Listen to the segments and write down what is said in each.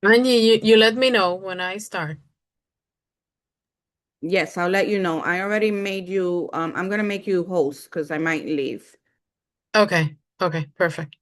Angie, you let me know when I start. Yes, I'll let you know. I already made you, I'm gonna make you host because I might leave. Okay, okay, perfect.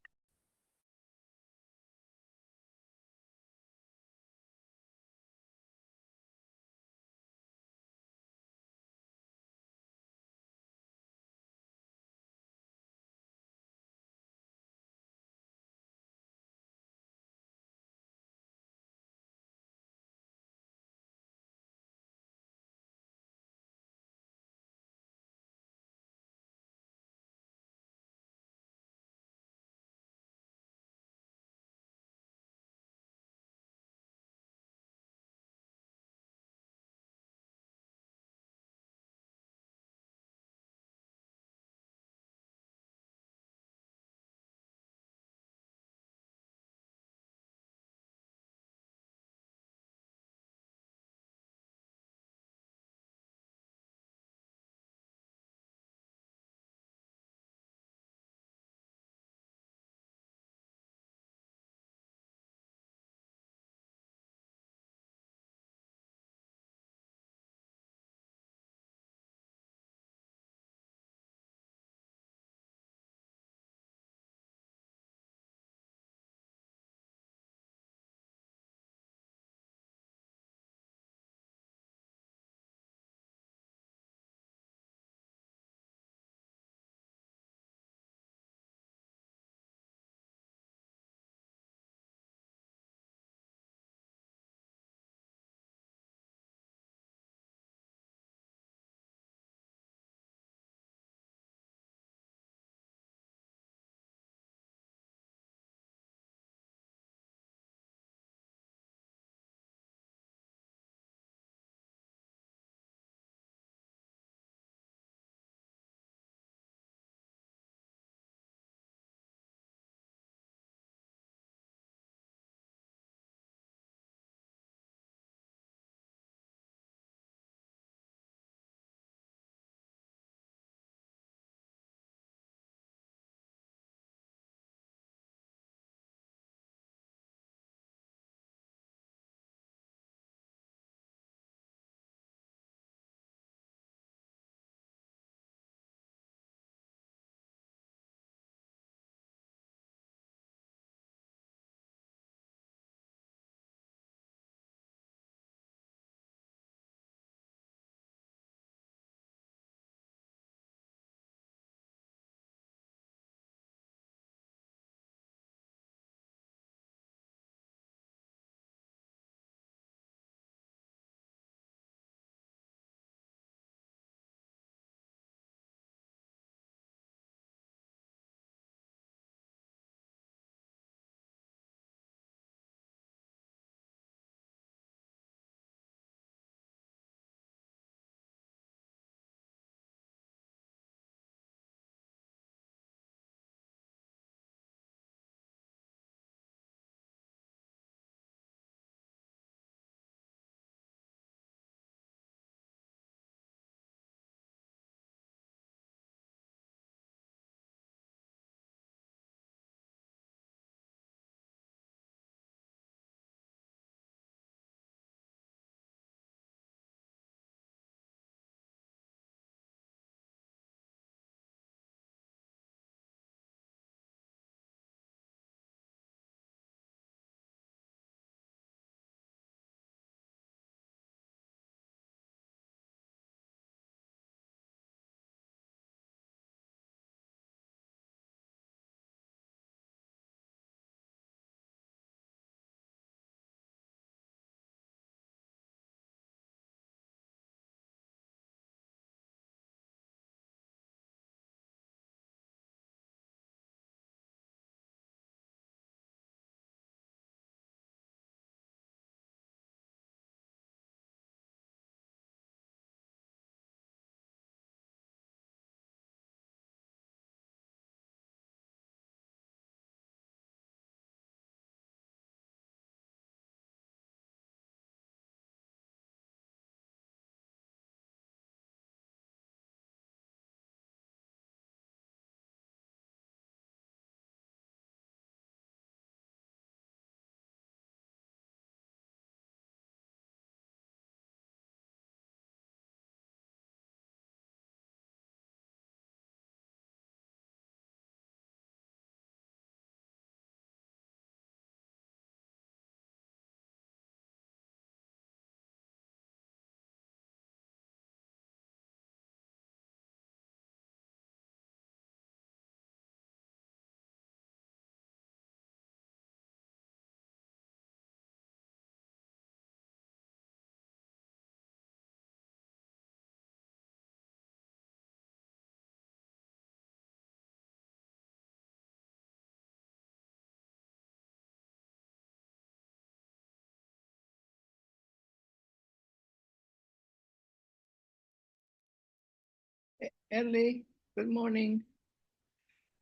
Ellie, good morning.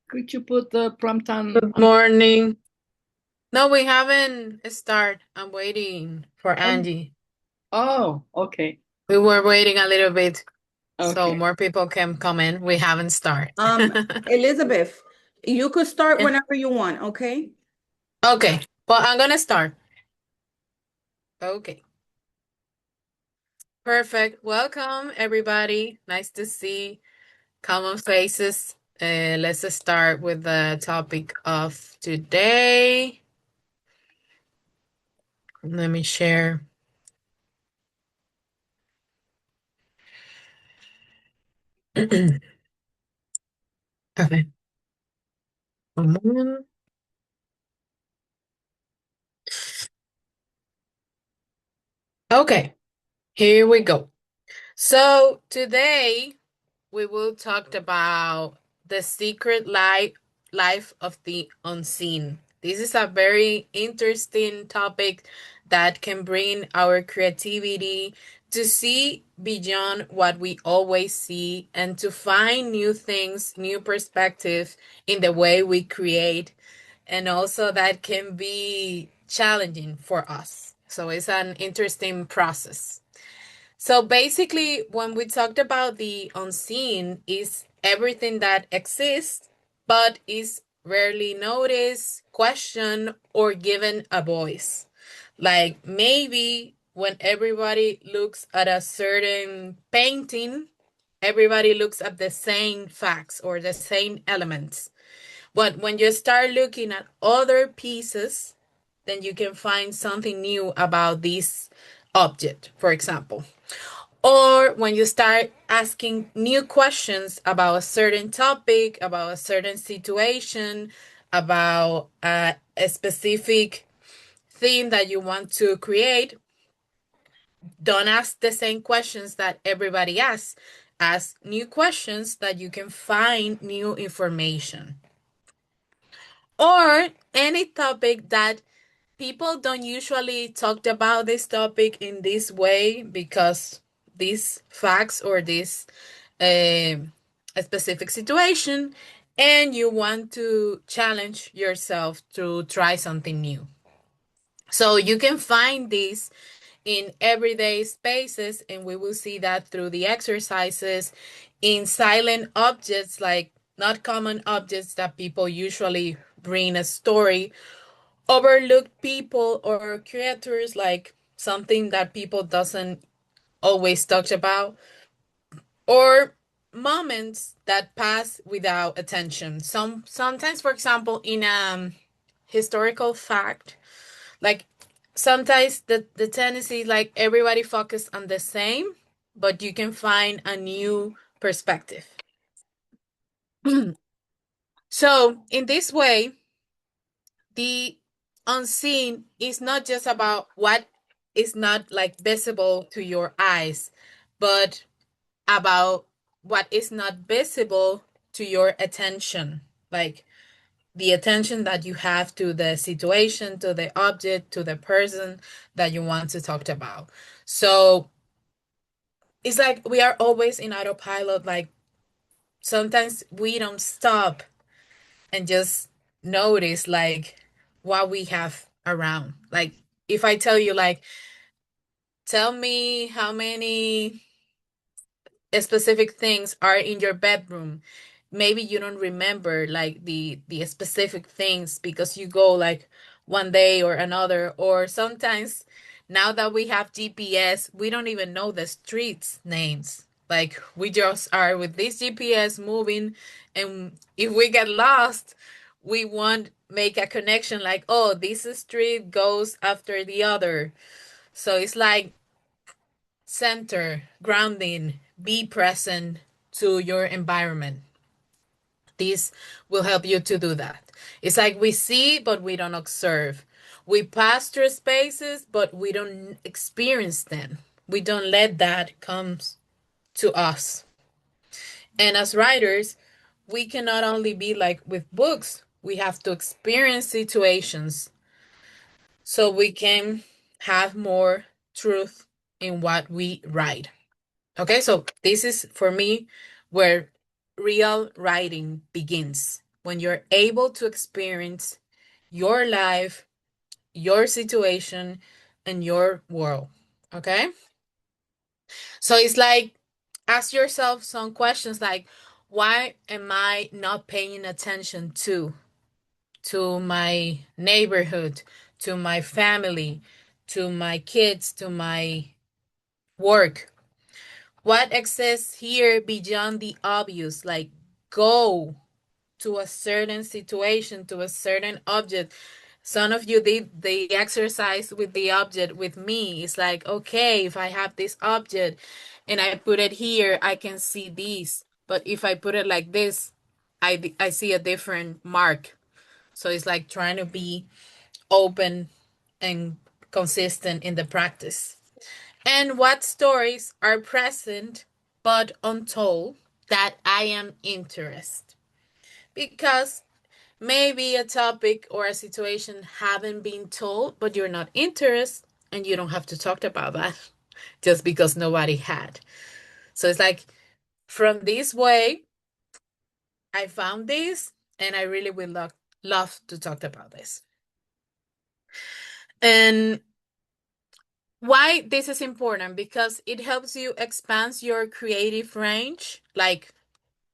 Could you put the prompt Good on? morning. No, we haven't start. I'm waiting for Oh, Angie. oh, okay, We were waiting a little bit so okay. more people can come in. We haven't start. Um, Elizabeth, you could start Yeah. whenever you want, okay? Okay. Well, I'm gonna start. Okay. Perfect. Welcome, everybody. Nice to see common faces. Let's start with the topic of today. Let me share. Okay. One moment. Okay. Here we go. So today we will talk about the secret life of the unseen. This is a very interesting topic that can bring our creativity to see beyond what we always see and to find new things, new perspective in the way we create. And also that can be challenging for us. So it's an interesting process. So basically, when we talked about the unseen, is everything that exists but is rarely noticed, questioned, or given a voice. Like maybe when everybody looks at a certain painting, everybody looks at the same facts or the same elements. But when you start looking at other pieces, then you can find something new about this object, for example. Or when you start asking new questions about a certain topic, about a certain situation, about a specific theme that you want to create, don't ask the same questions that everybody asks. Ask new questions that you can find new information. Or any topic that people don't usually talk about this topic in this way because these facts or this a specific situation and you want to challenge yourself to try something new. So you can find this in everyday spaces, and we will see that through the exercises in silent objects, like not common objects that people usually bring a story, overlooked people or creators, like something that people doesn't always talk about, or moments that pass without attention. Sometimes, for example, in historical fact, like sometimes the tendency like everybody focus on the same, but you can find a new perspective. So in this way, the unseen is not just about what is not like visible to your eyes, but about what is not visible to your attention. Like the attention that you have to the situation, to the object, to the person that you want to talk about. So it's like we are always in autopilot. Like sometimes we don't stop and just notice like what we have around. Like if I tell you like, tell me how many specific things are in your bedroom, maybe you don't remember like the specific things because you go like one day or another, or sometimes now that we have GPS we don't even know the streets names. Like we just are with this GPS moving, and if we get lost we won't make a connection like, oh, this street goes after the other. So it's like center, grounding, be present to your environment. This will help you to do that. It's like we see, but we don't observe. We pass through spaces, but we don't experience them. We don't let that come to us. And as writers, we can not only be like with books, we have to experience situations so we can have more truth in what we write. Okay, so this is for me where real writing begins, when you're able to experience your life, your situation, and your world. Okay? So it's like, ask yourself some questions like, why am I not paying attention to my neighborhood, to my family, to my kids, to my work? What exists here beyond the obvious? Like, go to a certain situation, to a certain object. Some of you did the exercise with the object with me. It's like, okay, if I have this object and I put it here, I can see these. But if I put it like this, I see a different mark. So it's like trying to be open and consistent in the practice. And what stories are present but untold that I am interested? Because maybe a topic or a situation haven't been told, but you're not interested, and you don't have to talk about that just because nobody had. So it's like, from this way, I found this, and I really would love to talk about this. And why this is important? Because it helps you expand your creative range. Like,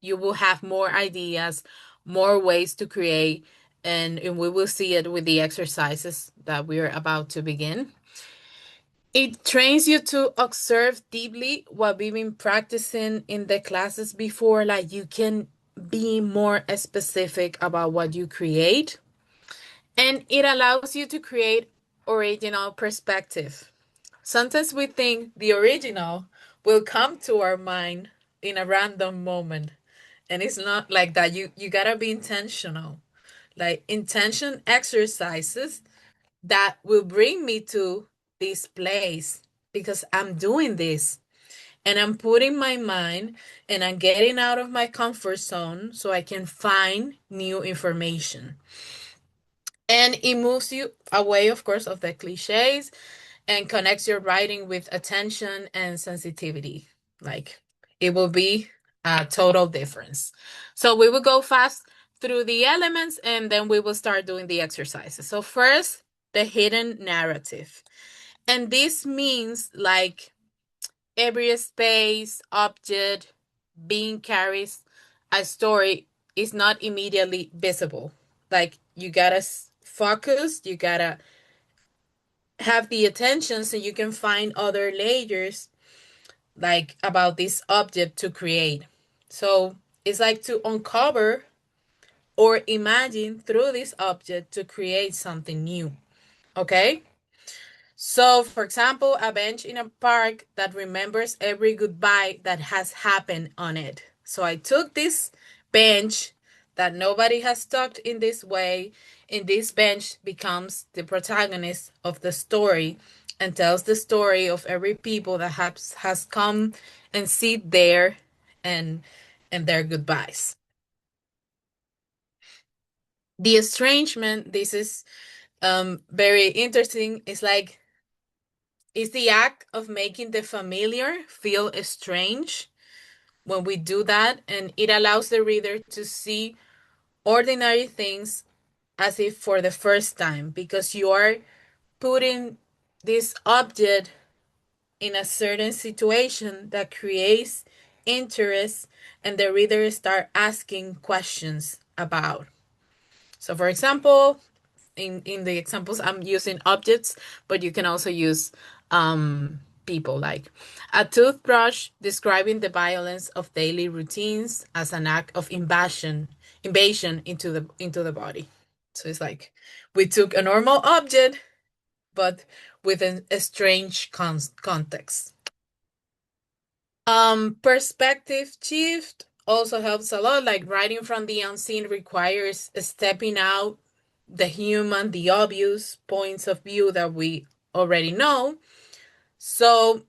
you will have more ideas, more ways to create, and we will see it with the exercises that we're about to begin. It trains you to observe deeply what we've been practicing in the classes before. Like, you can be more specific about what you create, and it allows you to create original perspective. Sometimes we think the original will come to our mind in a random moment, and it's not like that. You gotta be intentional, like intention exercises that will bring me to this place, because I'm doing this and I'm putting my mind and I'm getting out of my comfort zone so I can find new information. And it moves you away, of course, of the cliches, and connects your writing with attention and sensitivity. Like, it will be a total difference. So we will go fast through the elements, and then we will start doing the exercises. So first, the hidden narrative. And this means like every space, object, being carries a story is not immediately visible. Like, you gotta focus, you gotta have the attention so you can find other layers like about this object to create. So it's like to uncover or imagine through this object to create something new. Okay? So, for example, a bench in a park that remembers every goodbye that has happened on it. So I took this bench that nobody has talked in this way, and this bench becomes the protagonist of the story and tells the story of every people that has come and sit there and their goodbyes. The estrangement, this is very interesting. It's the act of making the familiar feel strange when we do that, and it allows the reader to see ordinary things as if for the first time, because you are putting this object in a certain situation that creates interest, and the reader start asking questions about. So, for example, in the examples I'm using objects, but you can also use people, like a toothbrush describing the violence of daily routines as an act of invasion into the body. So it's like we took a normal object but with a strange context. Perspective shift also helps a lot. Like, writing from the unseen requires stepping out the human, the obvious points of view that we already know. So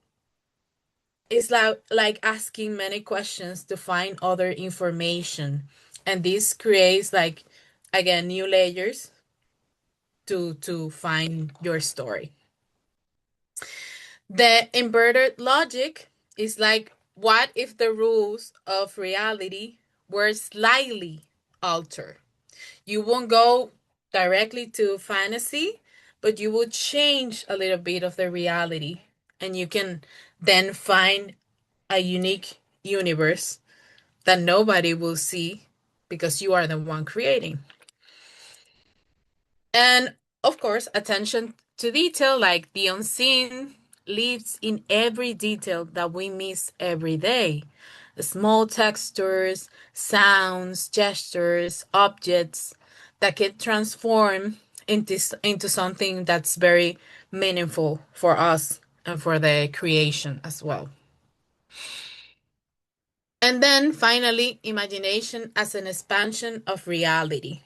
it's like asking many questions to find other information. And this creates, like, again, new layers to find your story. The inverted logic is like, what if the rules of reality were slightly altered. You won't go directly to fantasy, but you will change a little bit of the reality, and you can then find a unique universe that nobody will see because you are the one creating. And of course, attention to detail, like the unseen, lives in every detail that we miss every day. The small textures, sounds, gestures, objects that can transform into something that's very meaningful for us and for the creation as well. And then finally, imagination as an expansion of reality.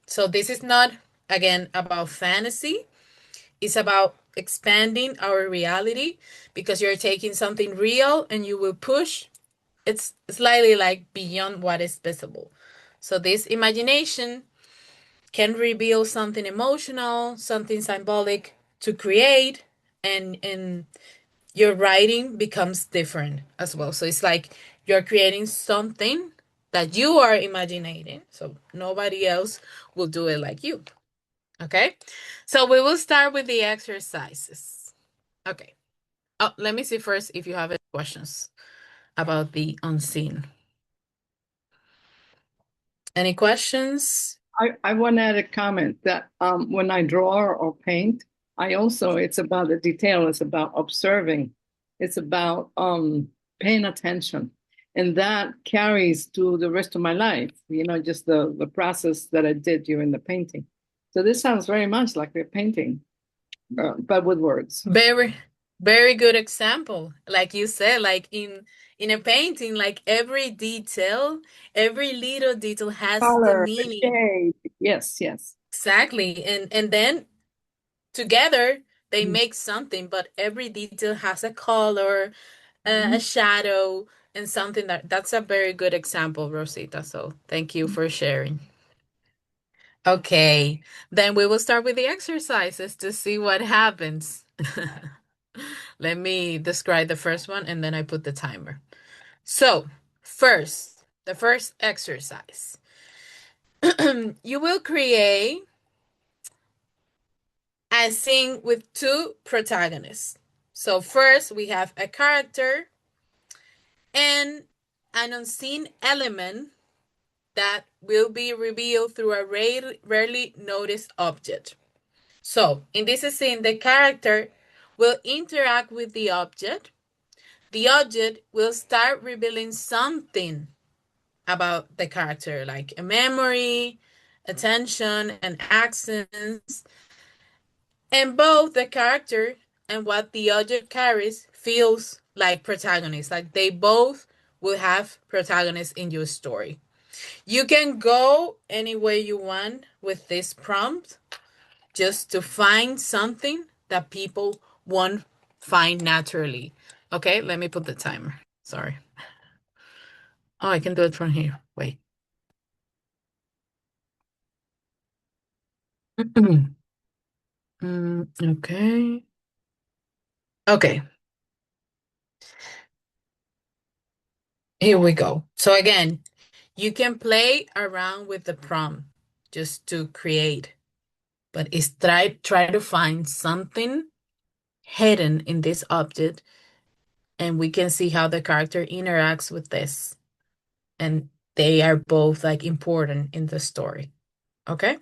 So this is not, again, about fantasy. It's about expanding our reality because you're taking something real and you will push it's slightly like beyond what is visible. So this imagination can reveal something emotional, something symbolic to create, and your writing becomes different as well. So it's like you're creating something that you are imagining. So nobody else will do it like you. Okay? So we will start with the exercises. Okay. Oh, let me see first if you have any questions about the unseen. Any questions? I want to add a comment that when I draw or paint, I also, it's about the detail, it's about observing, it's about paying attention. And that carries to the rest of my life, just the process that I did during the painting. So this sounds very much like a painting, but with words. Very, very good example. Like you said, like in a painting, like every detail, every little detail has the Color, the meaning. shade. Yes, yes. Exactly. And then together they make something, but every detail has a color, a Mhm. shadow, and something that's a very good example, Rosita. So thank you for sharing. Okay, then we will start with the exercises to see what happens. Let me describe the first one and then I put the timer. So, first, the first exercise. You will create a scene with two protagonists. So, first, we have a character and an unseen element that will be revealed through a rarely noticed object. So, in this scene, the character will interact with the object will start revealing something about the character, like a memory, attention, and accents. And both the character and what the object carries feels like protagonists. Like they both will have protagonists in your story. You can go any way you want with this prompt just to find something that people won't find naturally. Okay, let me put the timer. Sorry. Oh, I can do it from here. Wait. Okay. Okay, here we go. So again, you can play around with the prompt just to create, but it's try to find something hidden in this object, and we can see how the character interacts with this, and they are both like important in the story. Okay?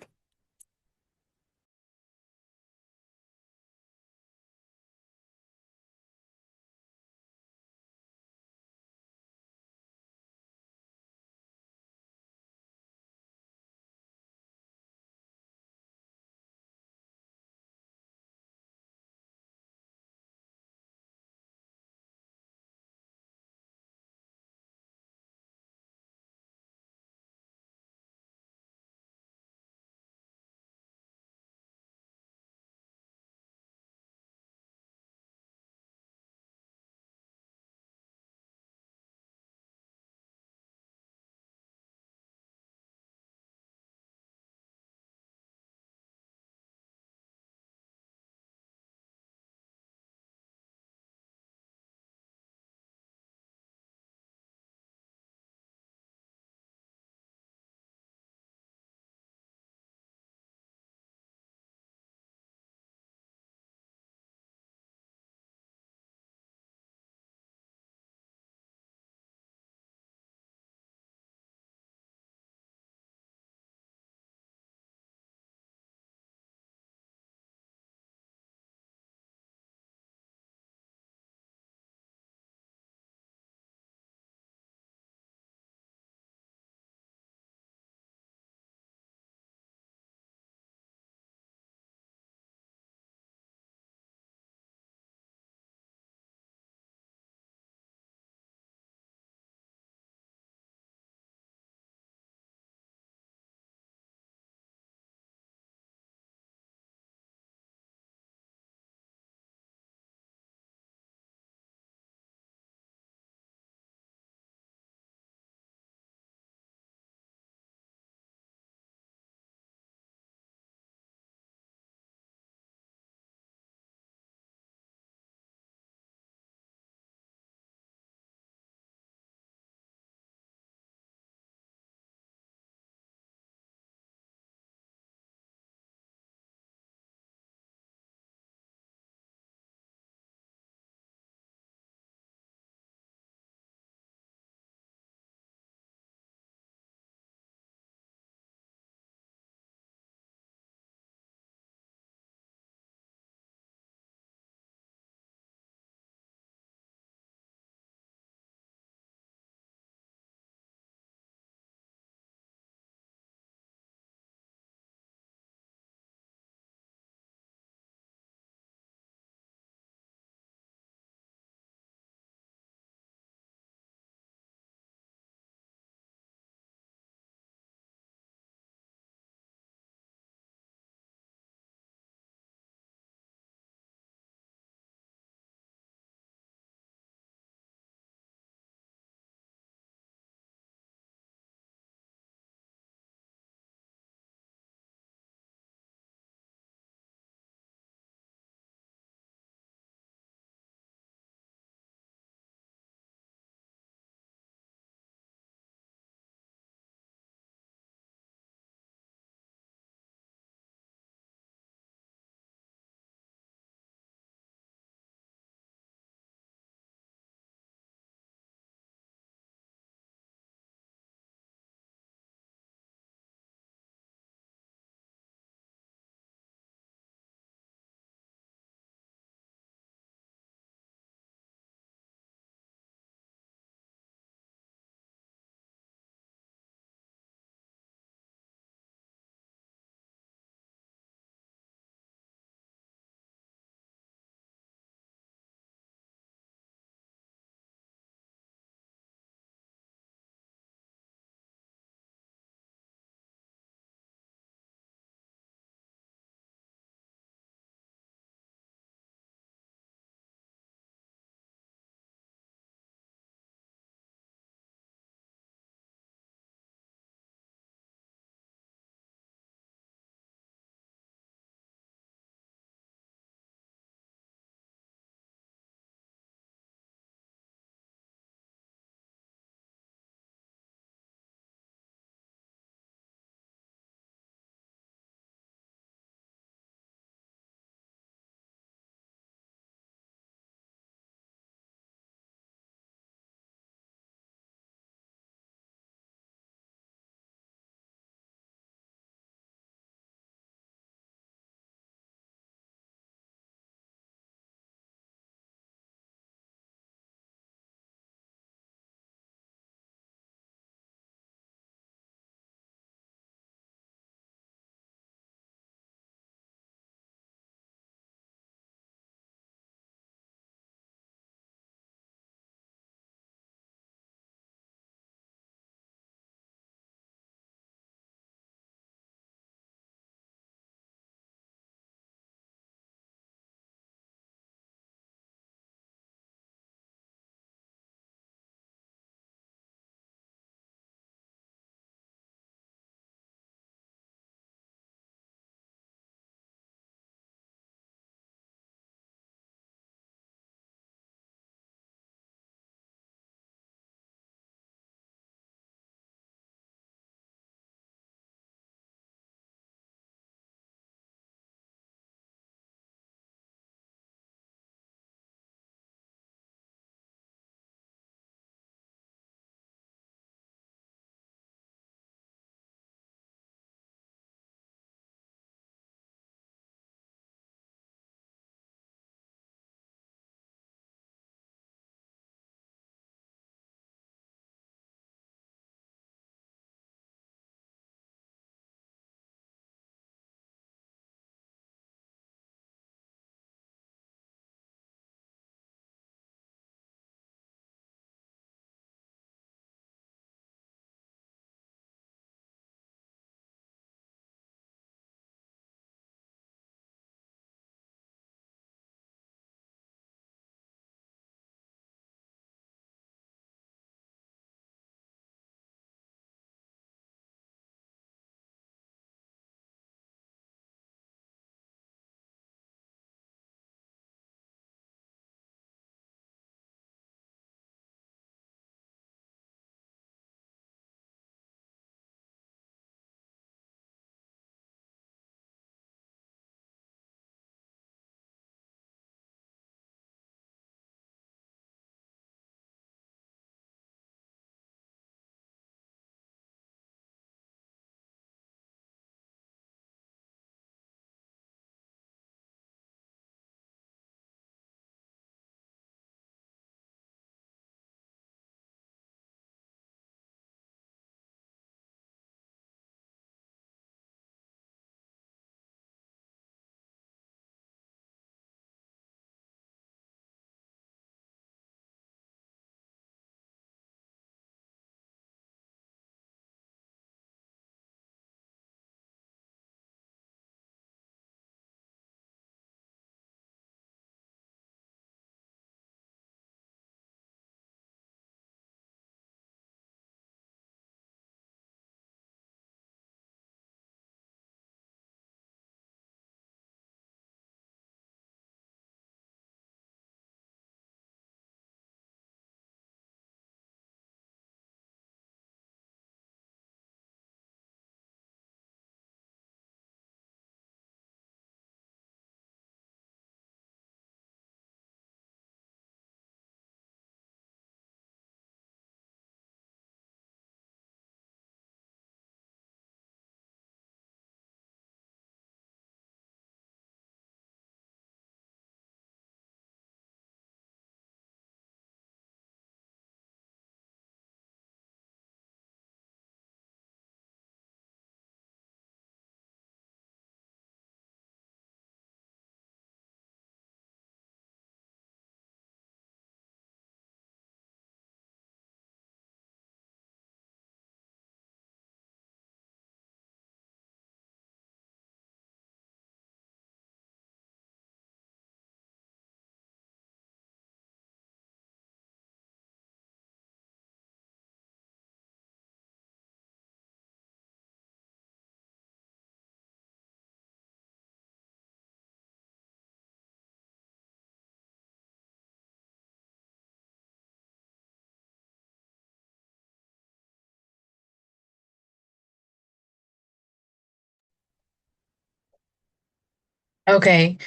Okay.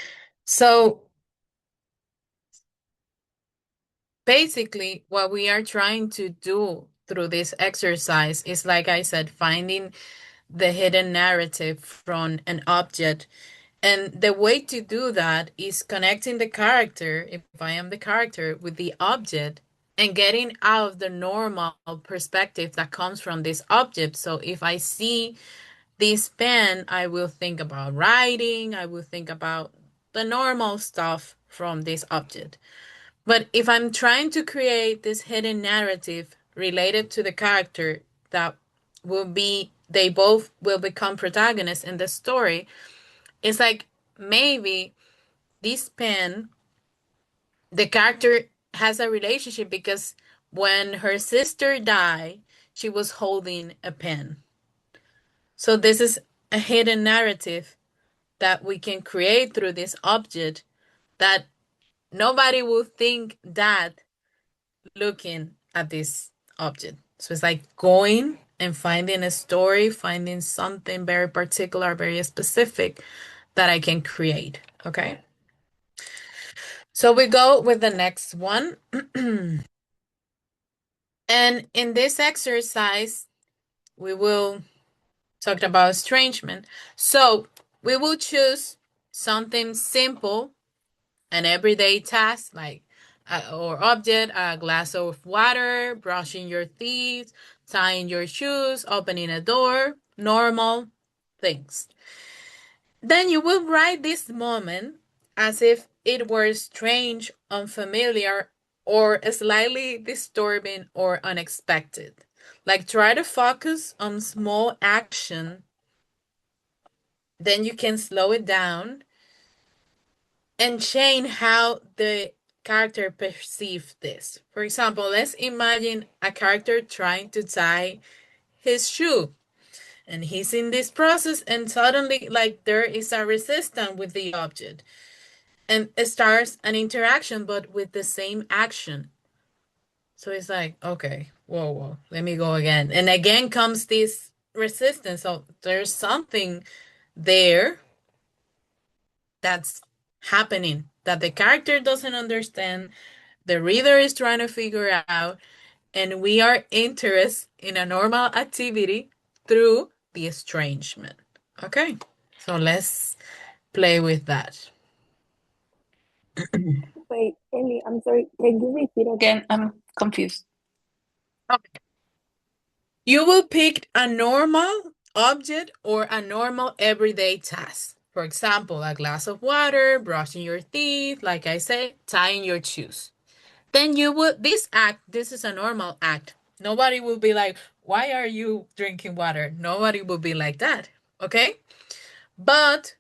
So basically, what we are trying to do through this exercise is, like I said, finding the hidden narrative from an object. And the way to do that is connecting the character, if I am the character, with the object and getting out of the normal perspective that comes from this object. So if I see this pen, I will think about writing, I will think about the normal stuff from this object. But if I'm trying to create this hidden narrative related to the character that will be, they both will become protagonists in the story, it's like maybe this pen, the character has a relationship because when her sister died, she was holding a pen. So this is a hidden narrative that we can create through this object that nobody will think that looking at this object. So it's like going and finding a story, finding something very particular, very specific that I can create. Okay. So we go with the next one. And in this exercise, we will talk about estrangement. So we will choose something simple, an everyday task like or object, a glass of water, brushing your teeth, tying your shoes, opening a door, normal things. Then you will write this moment as if it were strange, unfamiliar, or slightly disturbing or unexpected. Like try to focus on small action, then you can slow it down and change how the character perceives this. For example, let's imagine a character trying to tie his shoe and he's in this process and suddenly like there is a resistance with the object and it starts an interaction but with the same action. So it's like, okay, whoa, whoa, let me go again. And again comes this resistance. So there's something there that's happening that the character doesn't understand, the reader is trying to figure out, and we are interested in a normal activity through the estrangement. Okay, so let's play with that. Wait, Ellie, I'm sorry. Can you repeat again? I'm confused. Okay. You will pick a normal object or a normal everyday task. For example, a glass of water, brushing your teeth, like I say, tying your shoes. Then you would, this act, this is a normal act. Nobody will be like, why are you drinking water? Nobody will be like that. Okay? But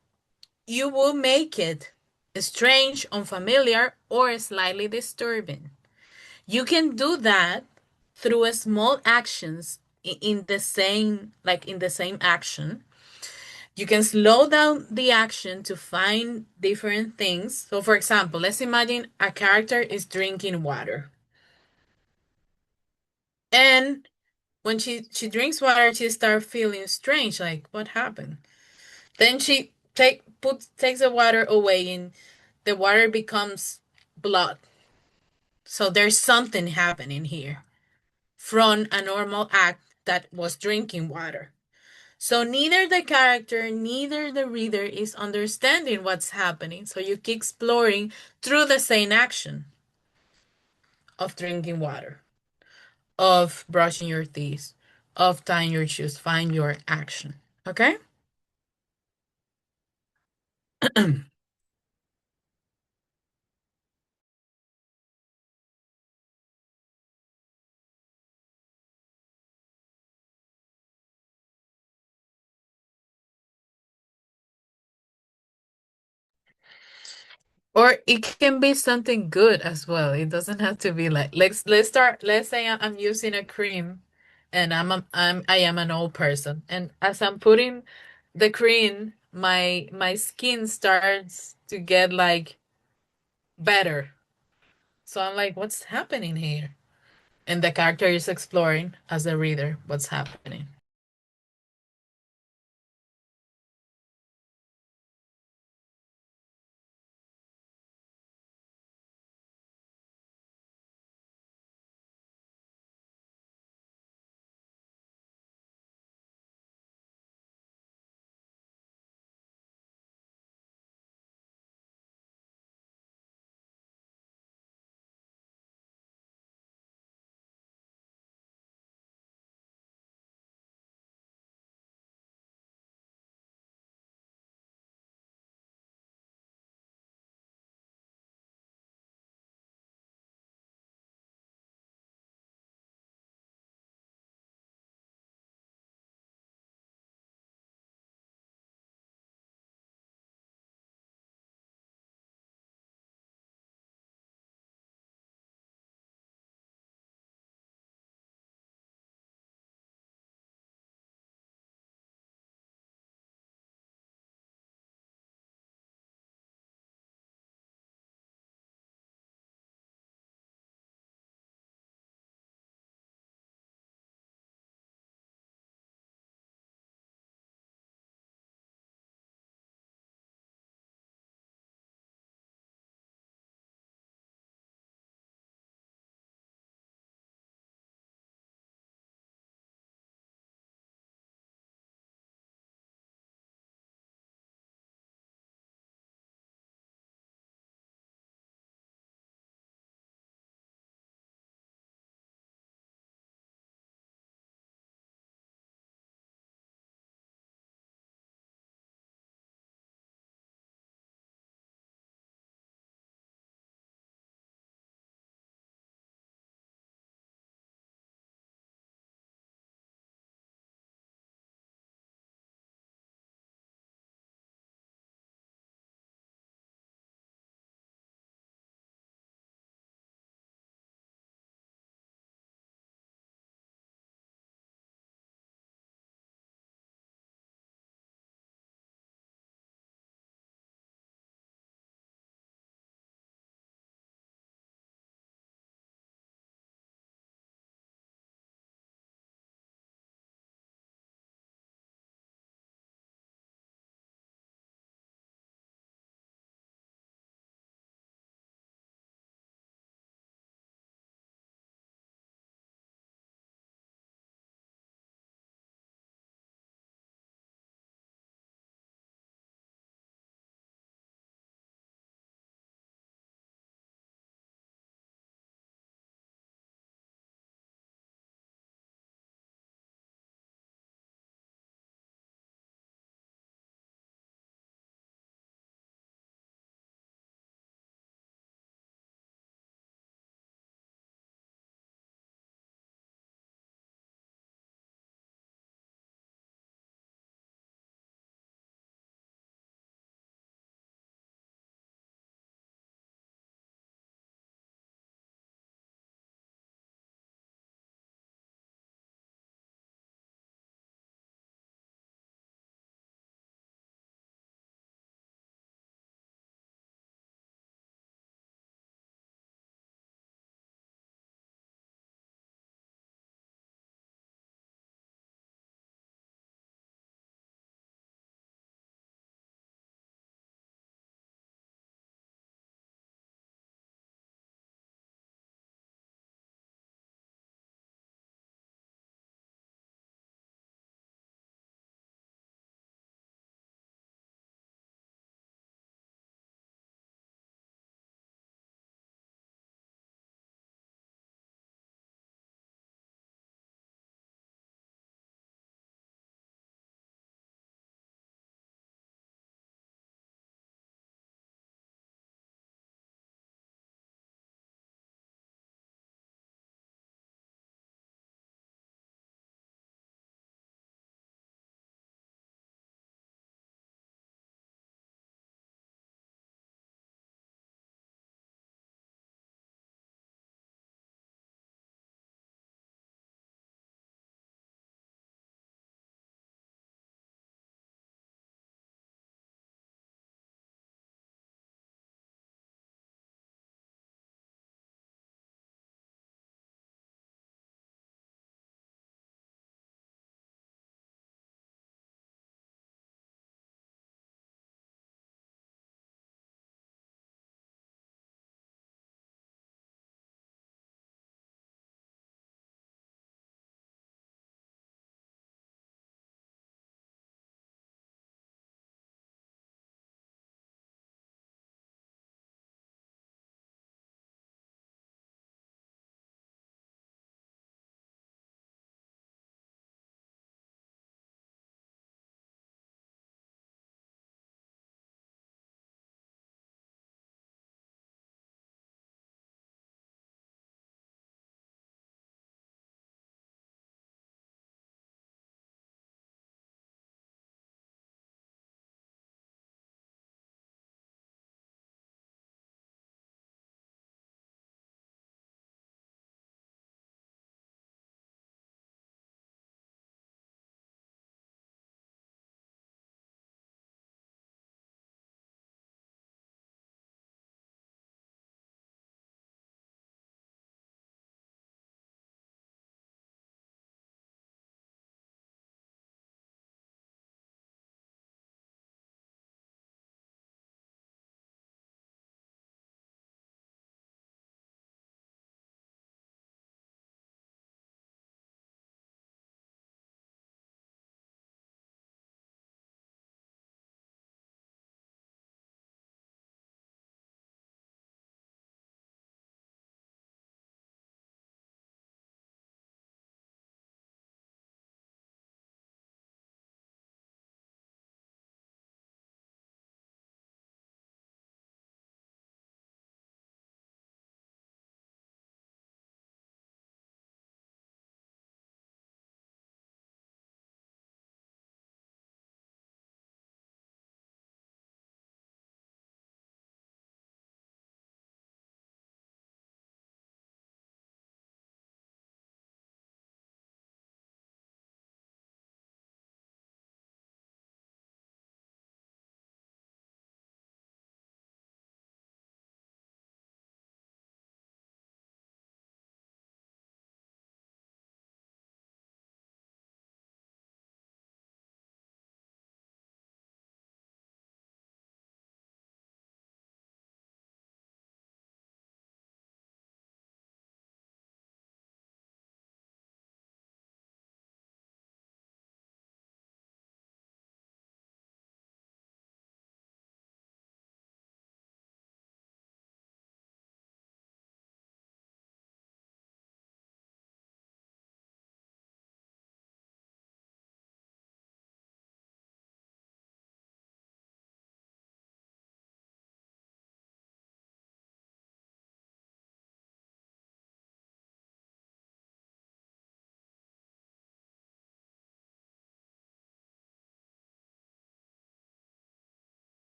you will make it strange, unfamiliar, or slightly disturbing. You can do that through a small actions in the same, like in the same action. You can slow down the action to find different things. So for example, let's imagine a character is drinking water. And when she drinks water, she starts feeling strange, like what happened? Then she takes the water away, and the water becomes blood. So there's something happening here from a normal act that was drinking water. So neither the character, neither the reader is understanding what's happening. So you keep exploring through the same action of drinking water, of brushing your teeth, of tying your shoes. Find your action. Okay? Or it can be something good as well. It doesn't have to be like let's start. Let's say I'm using a cream, and I am an old person, and as I'm putting the cream, my skin starts to get like better. So I'm like, what's happening here? And the character is exploring as a reader what's happening.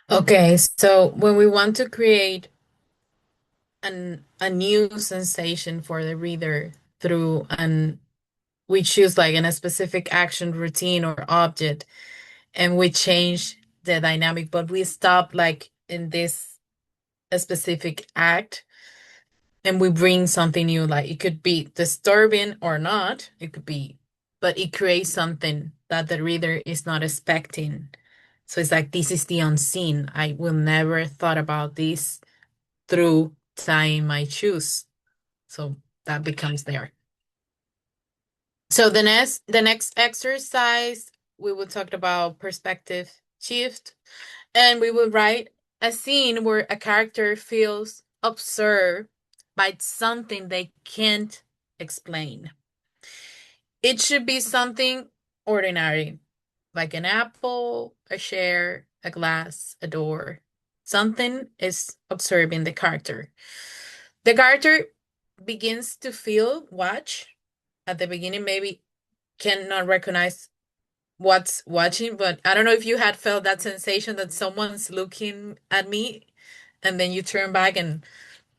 Okay, so when we want to create a new sensation for the reader through an we choose like in a specific action routine or object and we change the dynamic, but we stop like in this a specific act and we bring something new, like it could be disturbing or not, it could be, but it creates something that the reader is not expecting. So it's like this is the unseen. I will never thought about this through tying my shoes. So that becomes there. So the next exercise we will talk about perspective shift, and we will write a scene where a character feels observed by something they can't explain. It should be something ordinary, like an apple, a chair, a glass, a door. Something is observing the character. The character begins to feel watch. At the beginning, maybe cannot recognize what's watching, but I don't know if you had felt that sensation that someone's looking at me and then you turn back and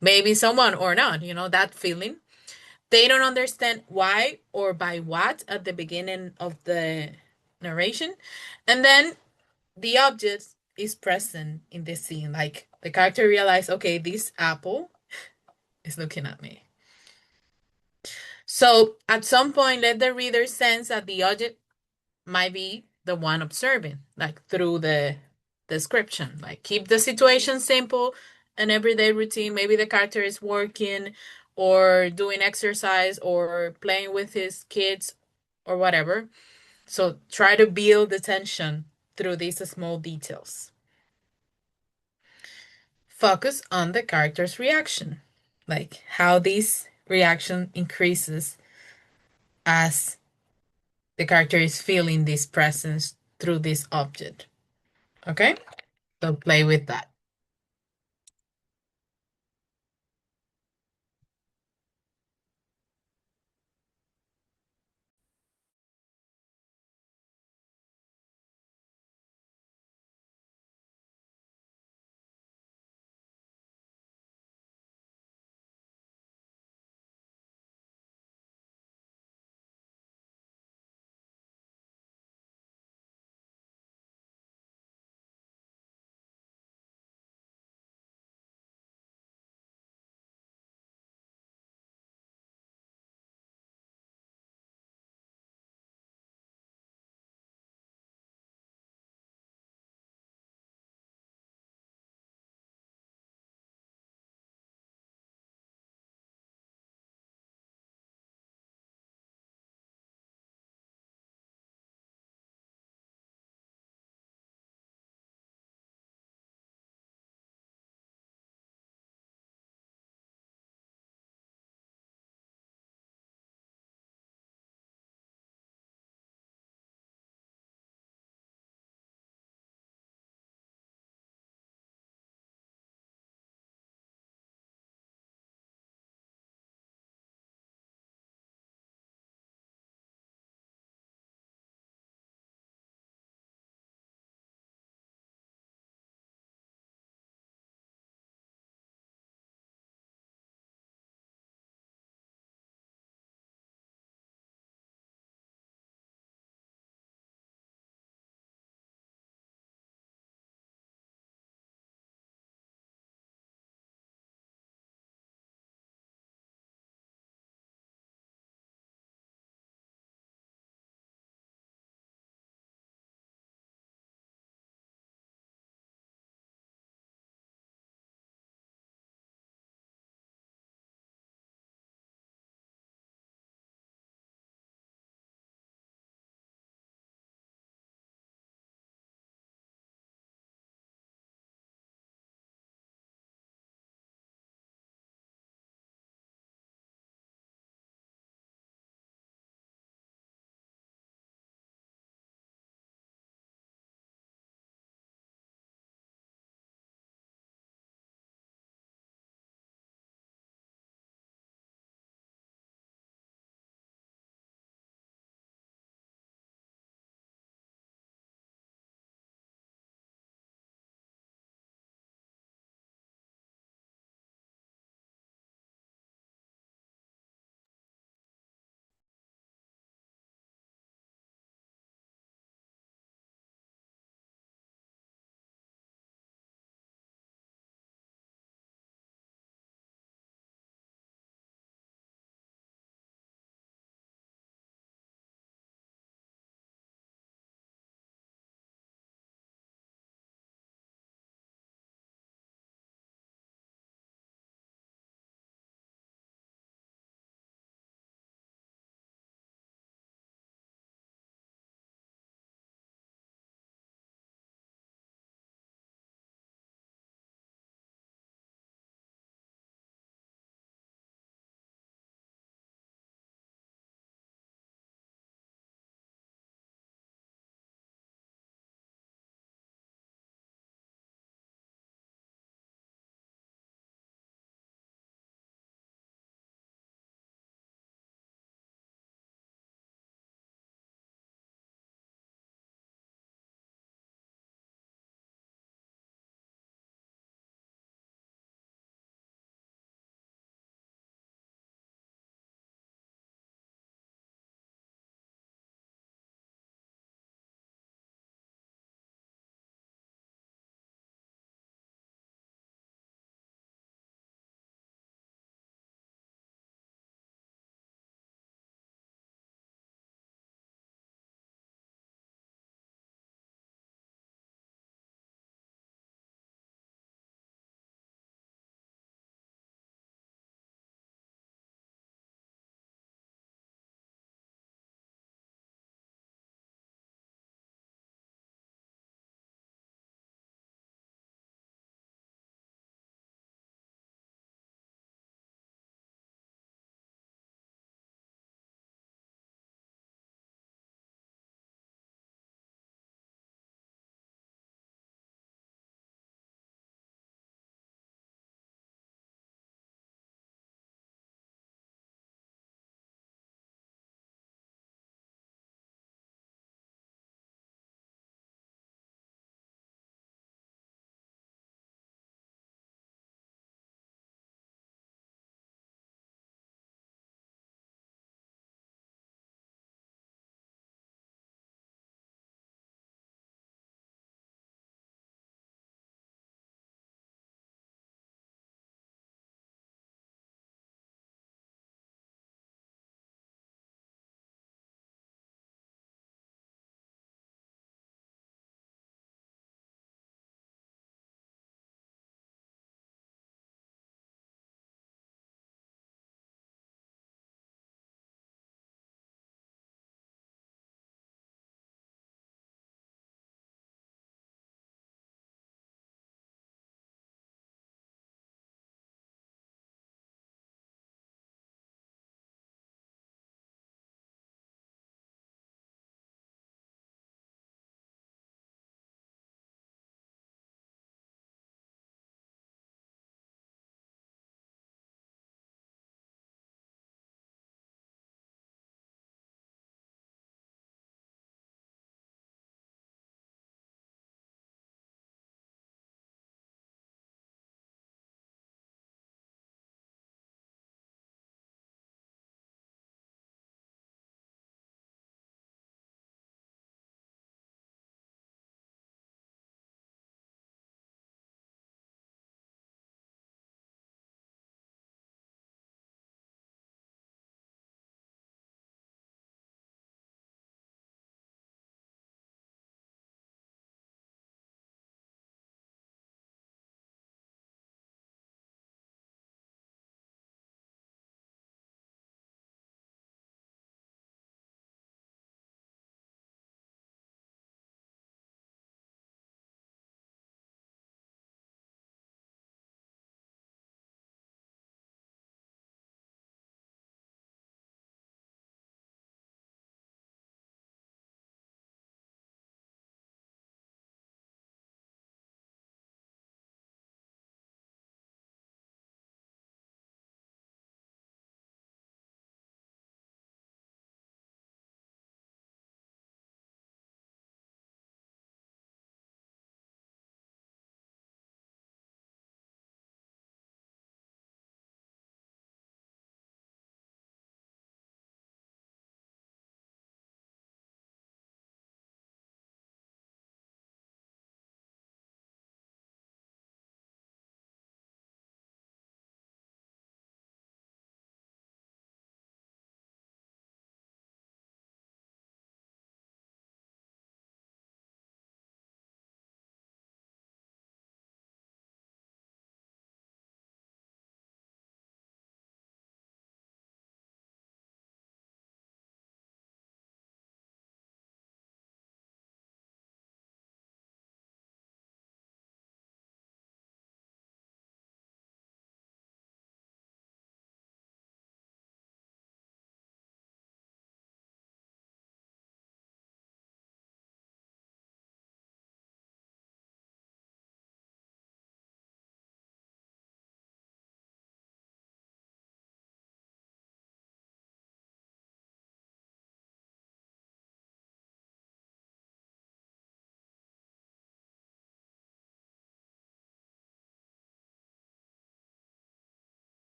maybe someone or not, that feeling. They don't understand why or by what at the beginning of the narration. And then the object is present in the scene. Like the character realizes, okay, this apple is looking at me. So at some point, let the reader sense that the object might be the one observing, like through the description. Like keep the situation simple, an everyday routine. Maybe the character is working or doing exercise or playing with his kids or whatever. So try to build the tension through these small details. Focus on the character's reaction, like how this reaction increases as the character is feeling this presence through this object. Okay? So play with that.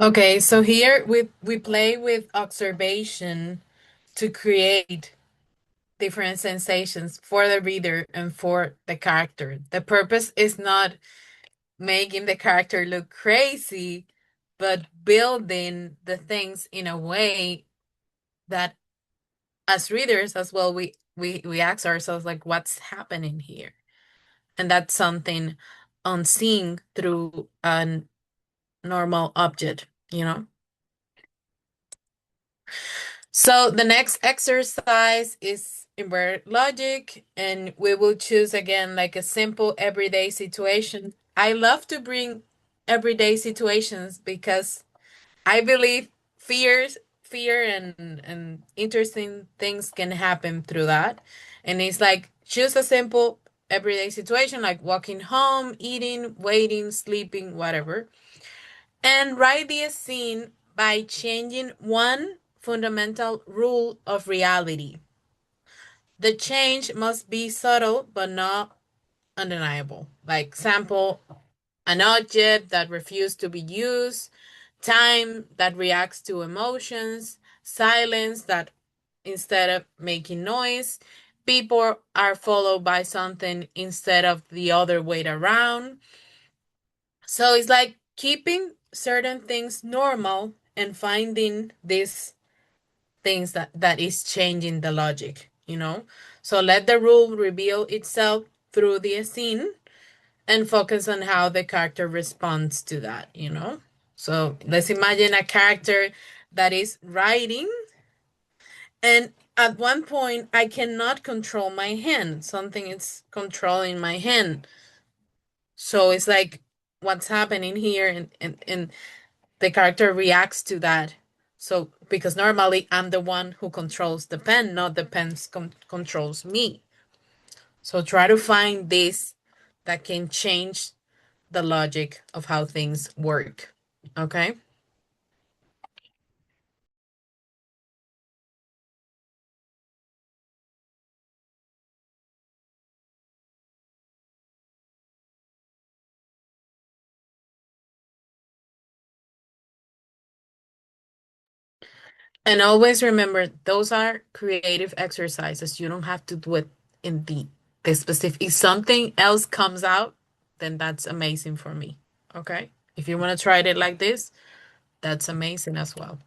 Okay, so here we play with observation to create different sensations for the reader and for the character. The purpose is not making the character look crazy, but building the things in a way that as readers as well we ask ourselves like what's happening here. And that's something unseen through a normal object, you know? So the next exercise is inverted logic, and we will choose again like a simple everyday situation. I love to bring everyday situations because I believe fear and interesting things can happen through that. And it's like choose a simple everyday situation like walking home, eating, waiting, sleeping, whatever. And write the scene by changing one fundamental rule of reality. The change must be subtle but not undeniable. Like sample an object that refused to be used, time that reacts to emotions, silence that instead of making noise, people are followed by something instead of the other way around. So it's like keeping certain things normal and finding these things that is changing the logic, you know? So let the rule reveal itself through the scene and focus on how the character responds to that, you know? So let's imagine a character that is writing, and at one point I cannot control my hand. Something is controlling my hand. So it's like what's happening here, and the character reacts to that. So because normally I'm the one who controls the pen, not the pen controls me. So try to find this that can change the logic of how things work. Okay. And always remember those are creative exercises. You don't have to do it in the specific. If something else comes out, then that's amazing for me. Okay. If you want to try it like this, that's amazing as well.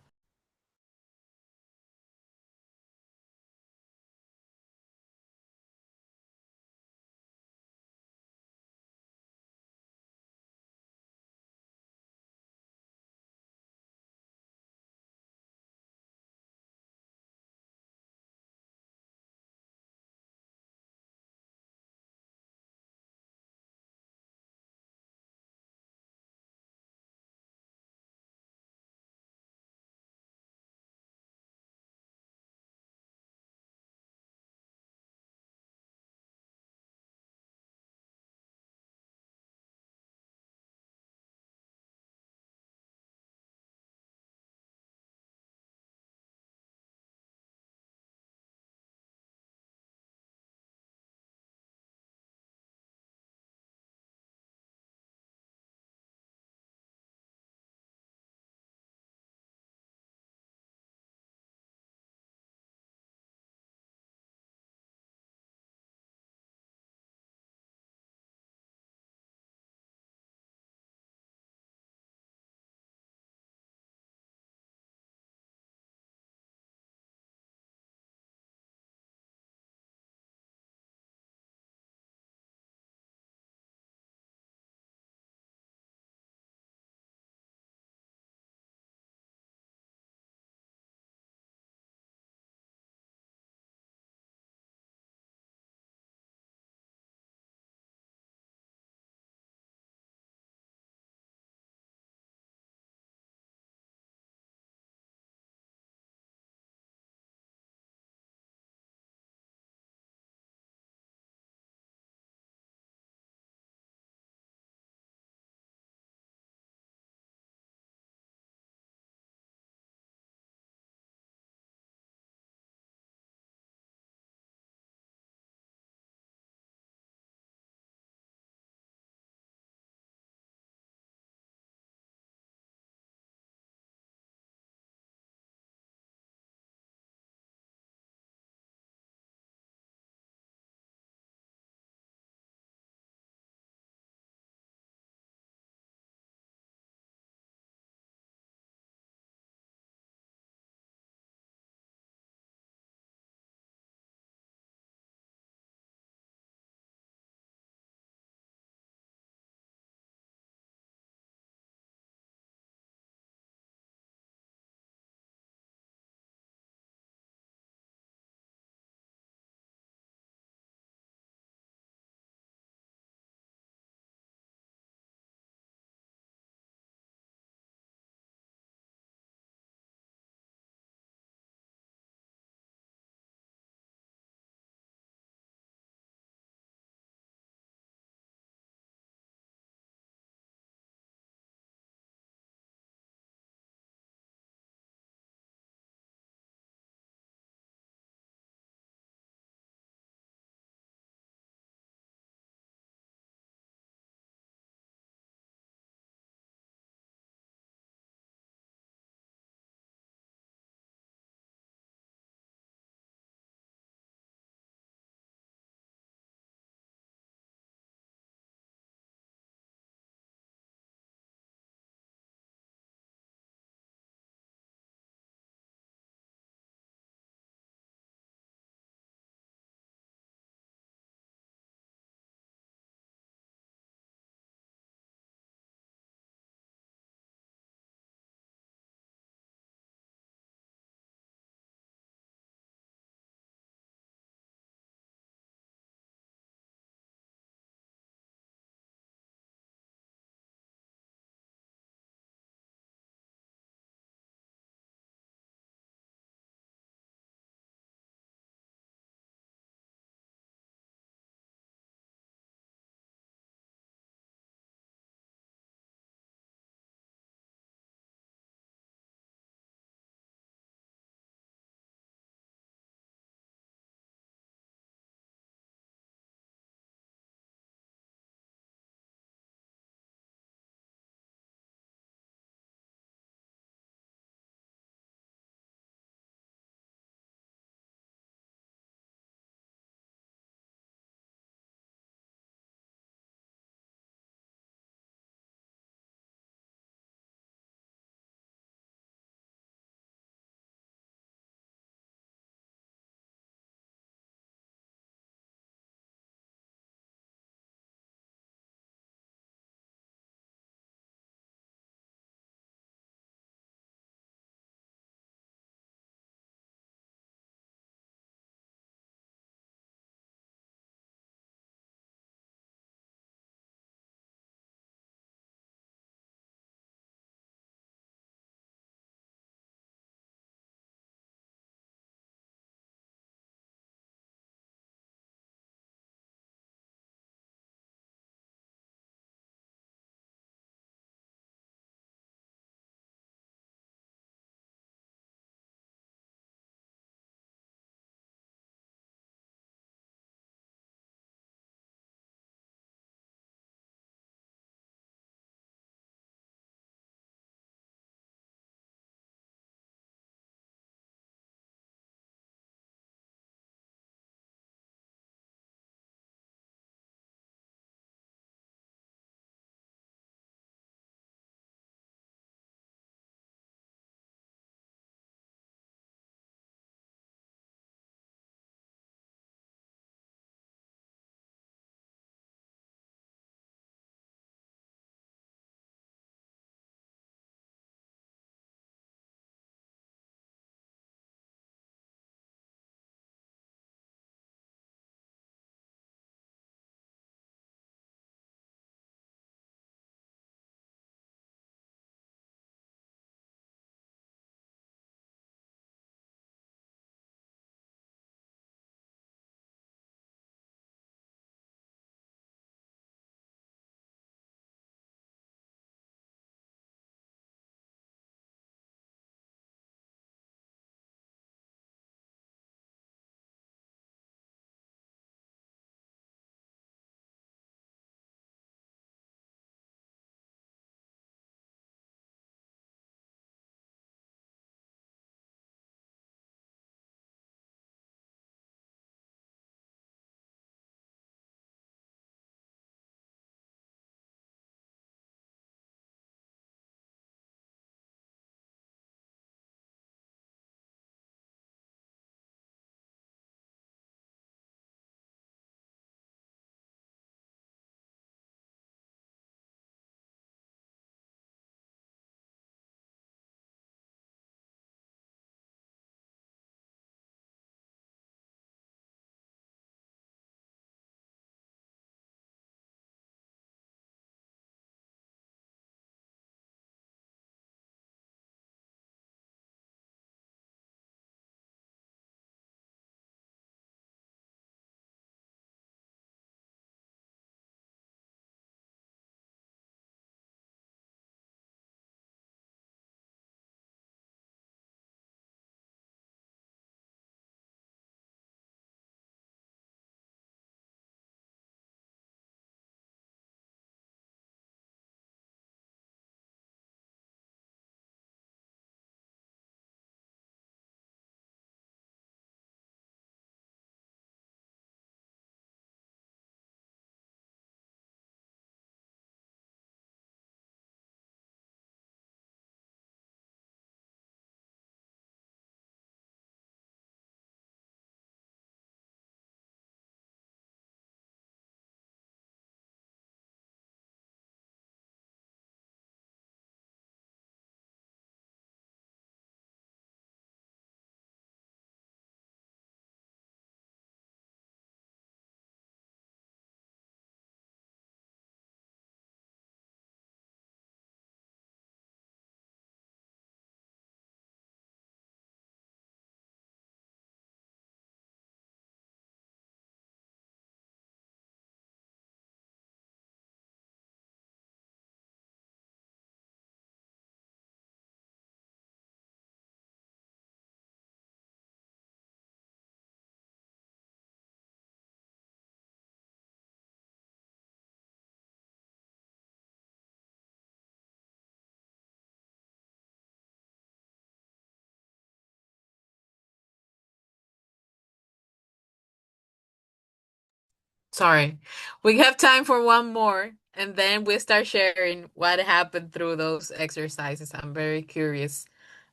Sorry. We have time for one more, and then we start sharing what happened through those exercises. I'm very curious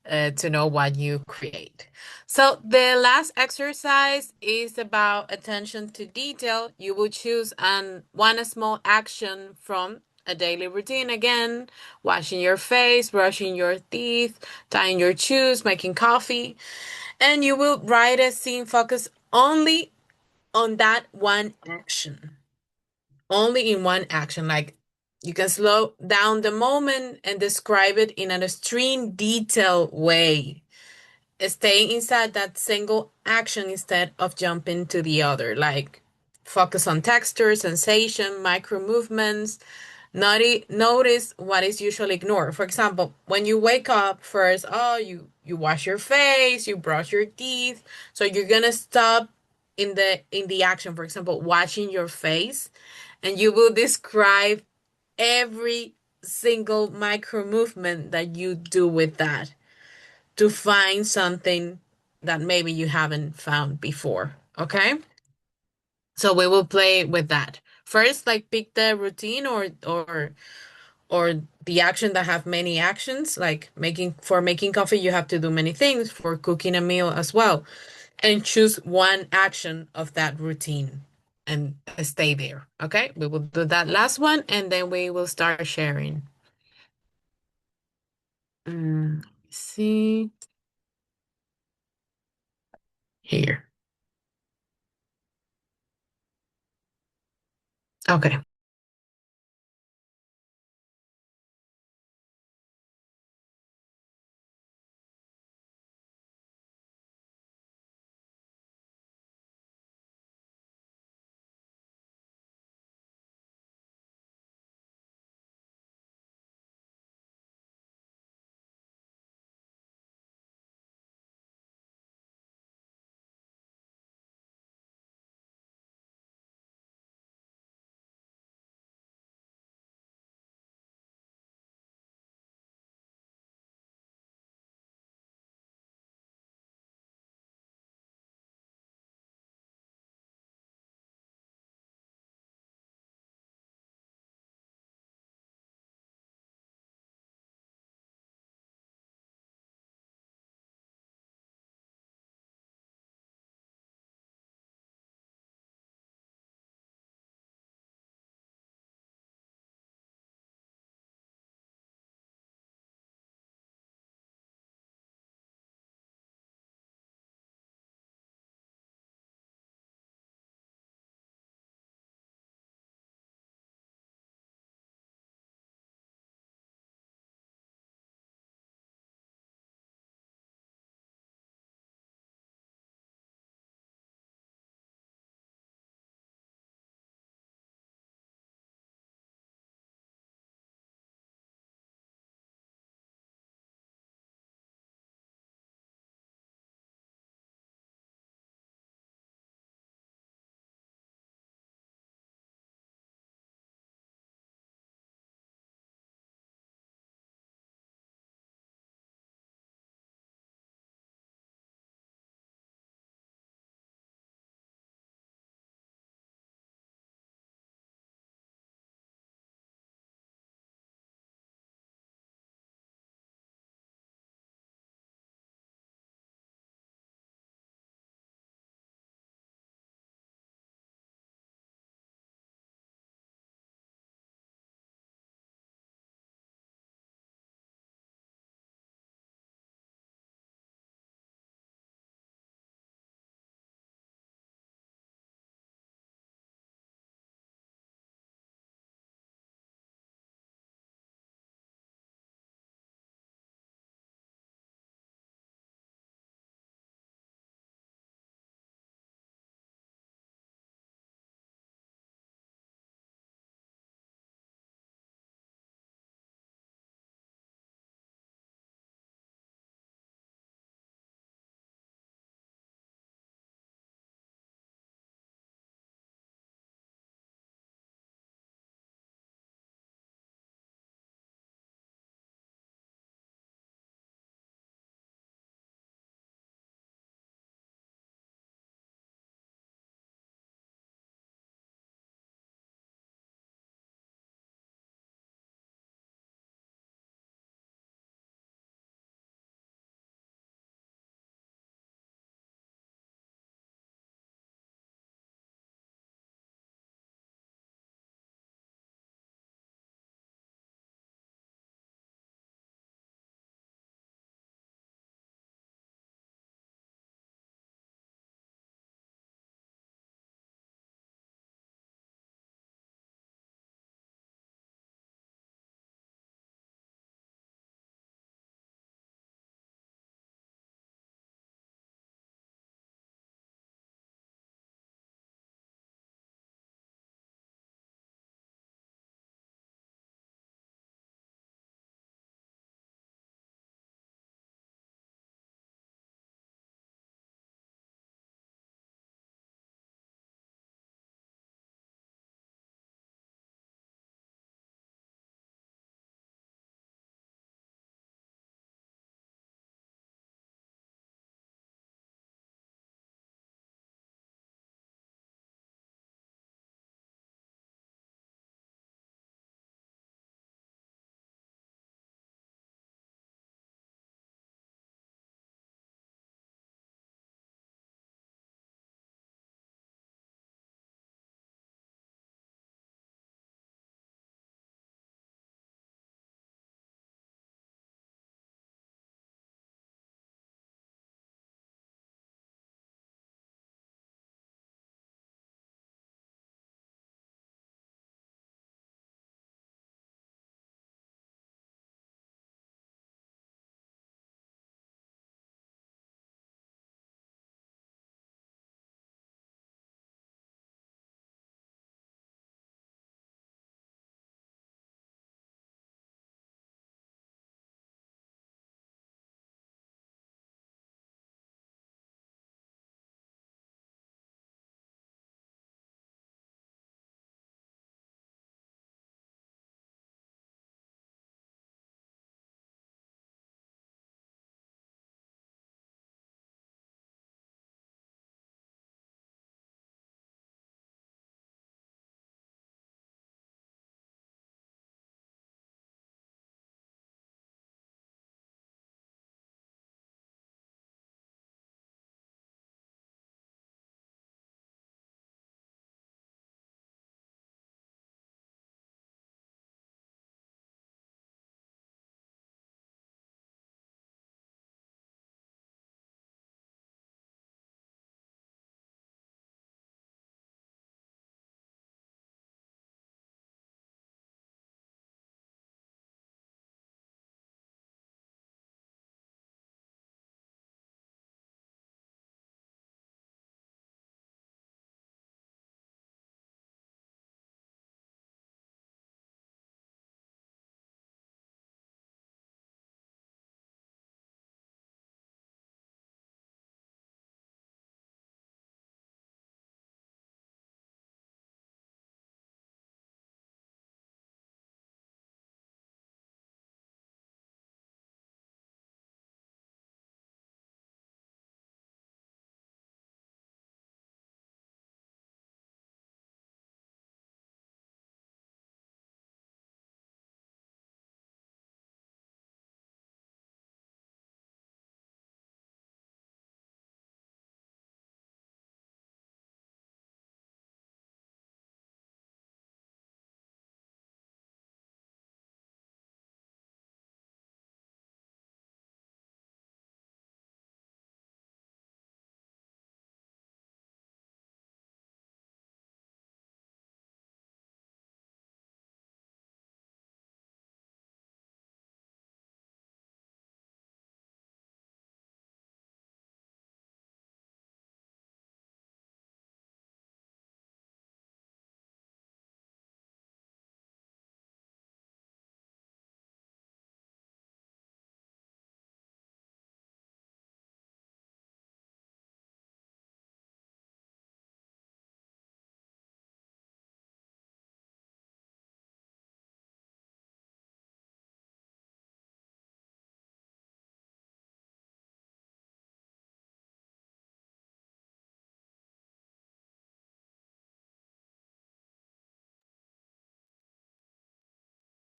to know what you create. So, the last exercise is about attention to detail. You will choose one small action from a daily routine again, washing your face, brushing your teeth, tying your shoes, making coffee, and you will write a scene focused only on that one action, only in one action. Like you can slow down the moment and describe it in an extreme detail way, staying inside that single action instead of jumping to the other. Like focus on texture, sensation, micro movements. Notice what is usually ignored. For example, when you wake up first, oh, you wash your face, you brush your teeth. So you're gonna stop in the action. For example, washing your face, and you will describe every single micro movement that you do with that to find something that maybe you haven't found before. Okay? So we will play with that. First, like pick the routine or the action that have many actions, like making coffee you have to do many things, for cooking a meal as well. And choose one action of that routine and stay there. Okay? We will do that last one and then we will start sharing. Let me see here. Okay.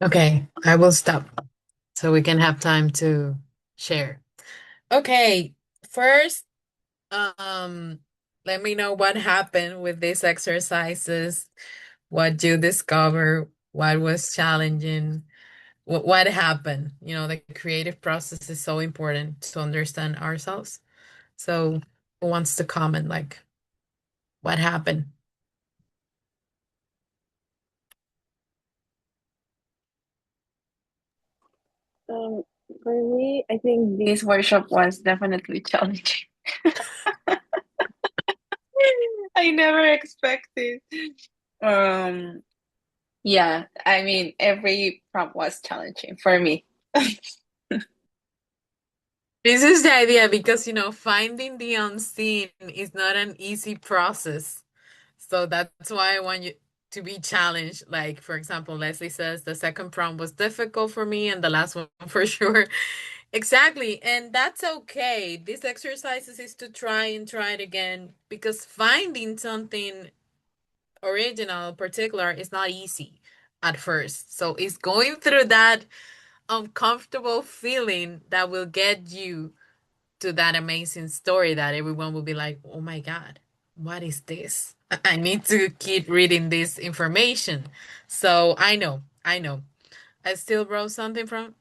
Okay, I will stop so we can have time to share. Okay, first, um, let me know what happened with these exercises, what you discover, what was challenging, what happened. You know, the creative process is so important to understand ourselves. So, who wants to comment, like, what happened? Um, for me, I think this workshop was definitely challenging. I never expected. Um, yeah, I mean, every prompt was challenging for me. This is the idea because, finding the unseen is not an easy process. So that's why I want you to be challenged. Like, for example, Leslie says the second prompt was difficult for me and the last one for sure. Exactly. And that's okay. These exercises is to try and try it again because finding something original, particular, is not easy at first. So it's going through that uncomfortable feeling that will get you to that amazing story that everyone will be like, oh my God, what is this? I need to keep reading this information. So I know, I know. I still wrote something from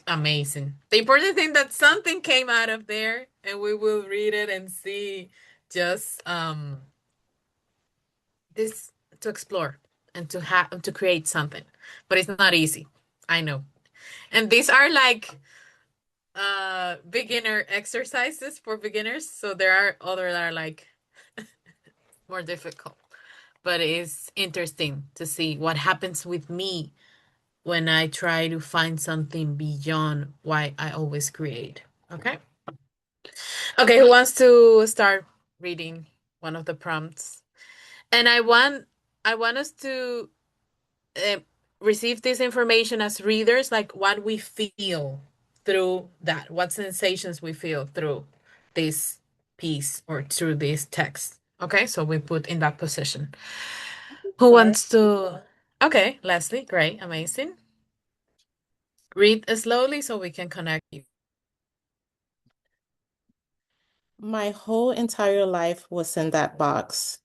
amazing. The important thing that something came out of there and we will read it and see just this to explore and to have to create something. But it's not easy. I know. And these are like beginner exercises for beginners, so there are other that are like more difficult, but it's interesting to see what happens with me when I try to find something beyond why I always create. Okay, okay, who wants to start reading one of the prompts? And I want us to uh, receive this information as readers, like what we feel through that, what sensations we feel through this piece or through this text. Okay, so we put in that position. Who Start. wants to? Okay, Leslie, great, amazing. Read slowly so we can connect you. My whole entire life was in that box.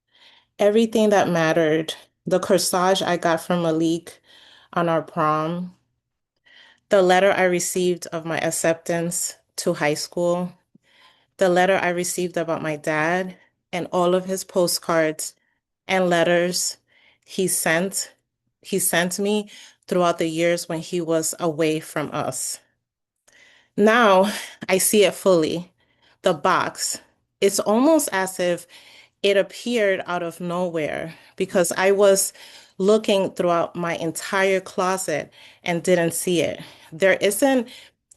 Everything that mattered, the corsage I got from Malik on our prom, the letter I received of my acceptance to high school, the letter I received about my dad, and all of his postcards and letters he sent he sent me throughout the years when he was away from us. Now I see it fully. The box. It's almost as if it appeared out of nowhere because I was looking throughout my entire closet and didn't see it. There isn't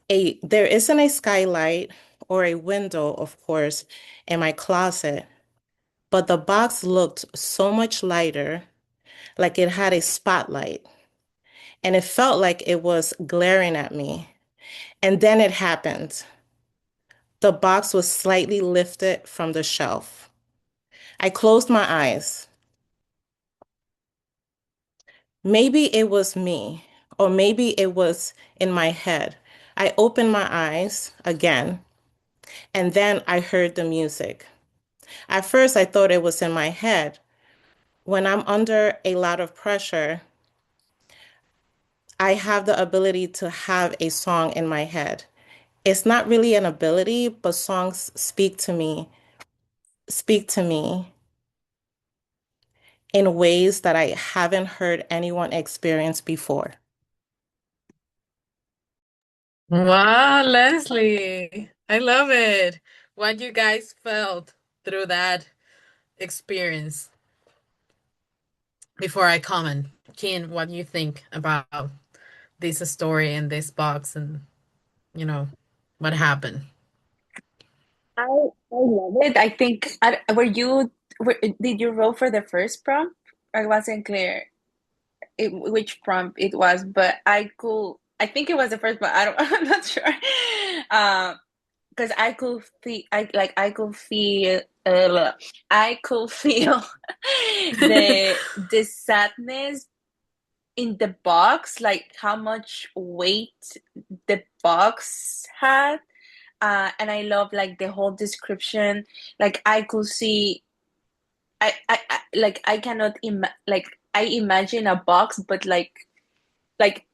a skylight or a window, of course, in my closet, but the box looked so much lighter, like it had a spotlight, and it felt like it was glaring at me. And then it happened. The box was slightly lifted from the shelf. I closed my eyes. Maybe it was me, or maybe it was in my head. I opened my eyes again, and then I heard the music. At first, I thought it was in my head. When I'm under a lot of pressure, I have the ability to have a song in my head. It's not really an ability, but songs speak to me in ways that I haven't heard anyone experience before. Wow, Leslie, I love it. What you guys felt through that experience. Before I comment, Keen, what do you think about this story and this box and you know what happened? I love it. I think, did you roll for the first prompt? I wasn't clear which prompt it was, but I think it was the first, but I'm not sure. Because I could feel the sadness in the box, like how much weight the box had. And I love like the whole description. Like I could see, I like I cannot like I imagine a box, but like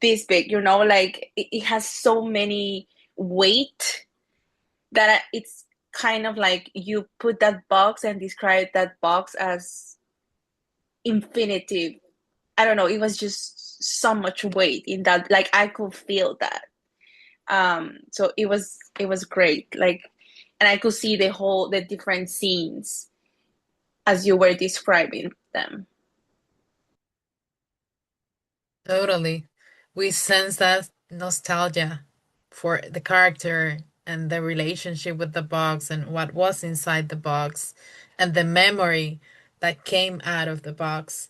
this big, like it has so many weight that it's kind of like you put that box and describe that box as infinitive. I don't know, it was just so much weight in that, like I could feel that. So it was great. Like, and I could see the different scenes as you were describing them. Totally. We sense that nostalgia for the character and the relationship with the box and what was inside the box and the memory that came out of the box.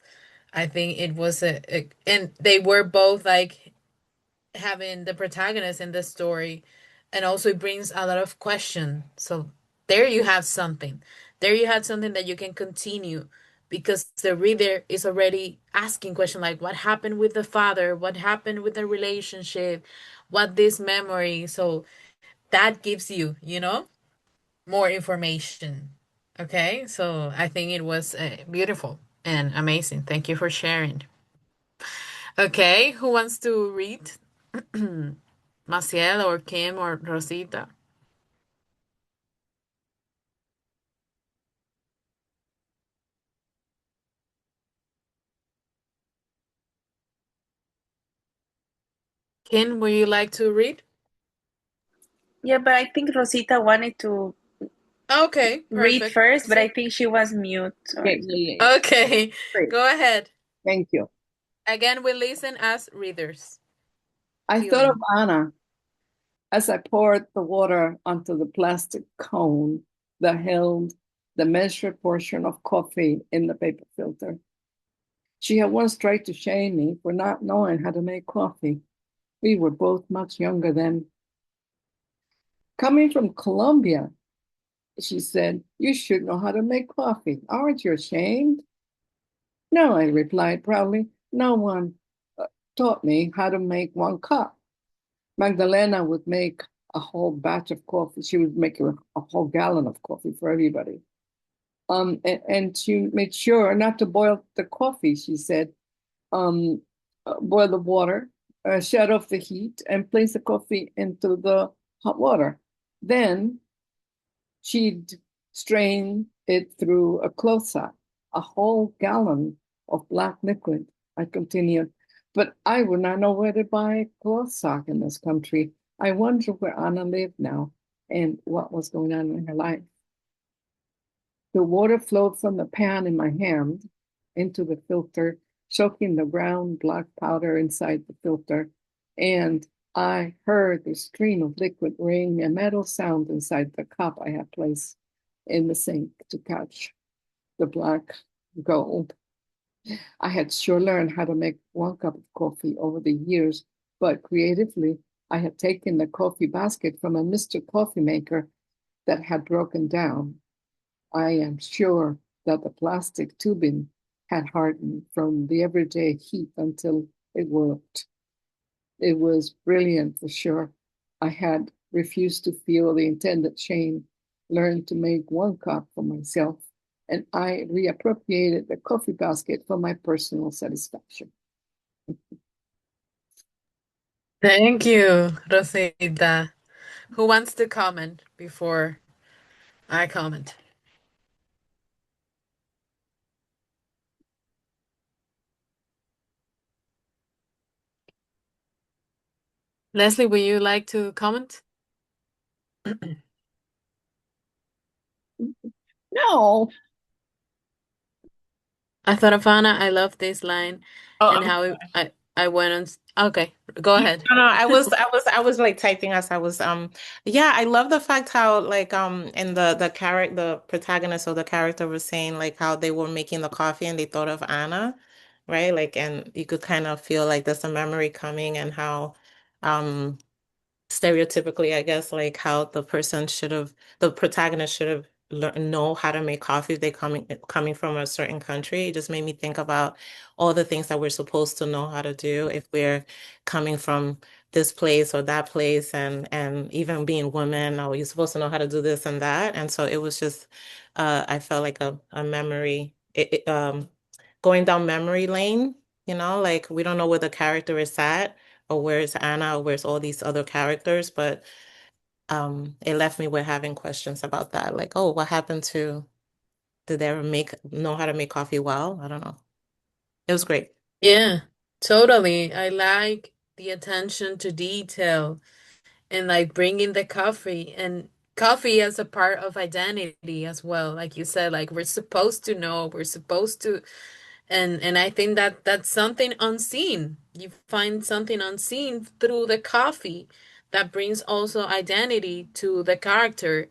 I think it was and they were both like having the protagonist in the story, and also it brings a lot of question. So there you have something. There you have something that you can continue, because the reader is already asking question like what happened with the father, what happened with the relationship, what this memory. So that gives you, more information. Okay, so I think it was beautiful and amazing. Thank you for sharing. Okay, who wants to read? Maciel or Kim or Rosita? Kim, would you like to read? Yeah, but I think Rosita wanted to Okay, read perfect. first, but I think she was mute or Yeah, something. yeah, yeah. Okay, Great. go ahead. Thank you. Again, we listen as readers. I thought of Feeling. Anna as I poured the water onto the plastic cone that held the measured portion of coffee in the paper filter. She had once tried to shame me for not knowing how to make coffee. We were both much younger then. Coming from Colombia, she said, you should know how to make coffee. Aren't you ashamed? No, I replied proudly. No one taught me how to make one cup. Magdalena would make a whole batch of coffee. She would make a whole gallon of coffee for everybody. And she made sure not to boil the coffee, she said. Um, Boil the water, shut off the heat, and place the coffee into the hot water. Then she'd strain it through a cloth sock, a whole gallon of black liquid. I continued, but I would not know where to buy cloth sock in this country. I wonder where Anna lived now and what was going on in her life. The water flowed from the pan in my hand into the filter, choking the brown black powder inside the filter, and I heard the stream of liquid ring a metal sound inside the cup I had placed in the sink to catch the black gold. I had sure learned how to make one cup of coffee over the years, but creatively, I had taken the coffee basket from a Mr. Coffee Maker that had broken down. I am sure that the plastic tubing had hardened from the everyday heat until it worked. It was brilliant for sure. I had refused to feel the intended shame, learned to make one cup for myself, and I reappropriated the coffee basket for my personal satisfaction. Thank you, Rosita. Who wants to comment before I comment? Leslie, would you like to comment? No. I thought of Anna. I love this line Oh, and how I went on. Okay, go ahead. no, I was like typing as I was yeah, I love the fact how like in the character the protagonist or the character was saying like how they were making the coffee and they thought of Anna, right? Like and you could kind of feel like there's a memory coming and how um stereotypically I guess like how the protagonist should have know how to make coffee if they coming from a certain country. It just made me think about all the things that we're supposed to know how to do if we're coming from this place or that place, and even being women, oh, you're supposed to know how to do this and that. And so it was just I felt like a memory, going down memory lane, like we don't know where the character is at, or where's Anna, or where's all these other characters, but it left me with having questions about that. Like, oh, what happened to, did they ever know how to make coffee well? I don't know. It was great. Yeah, totally. I like the attention to detail and like bringing the coffee and coffee as a part of identity as well. Like you said, like we're supposed to know, we're supposed to, and I think that that's something unseen. You find something unseen through the coffee that brings also identity to the character,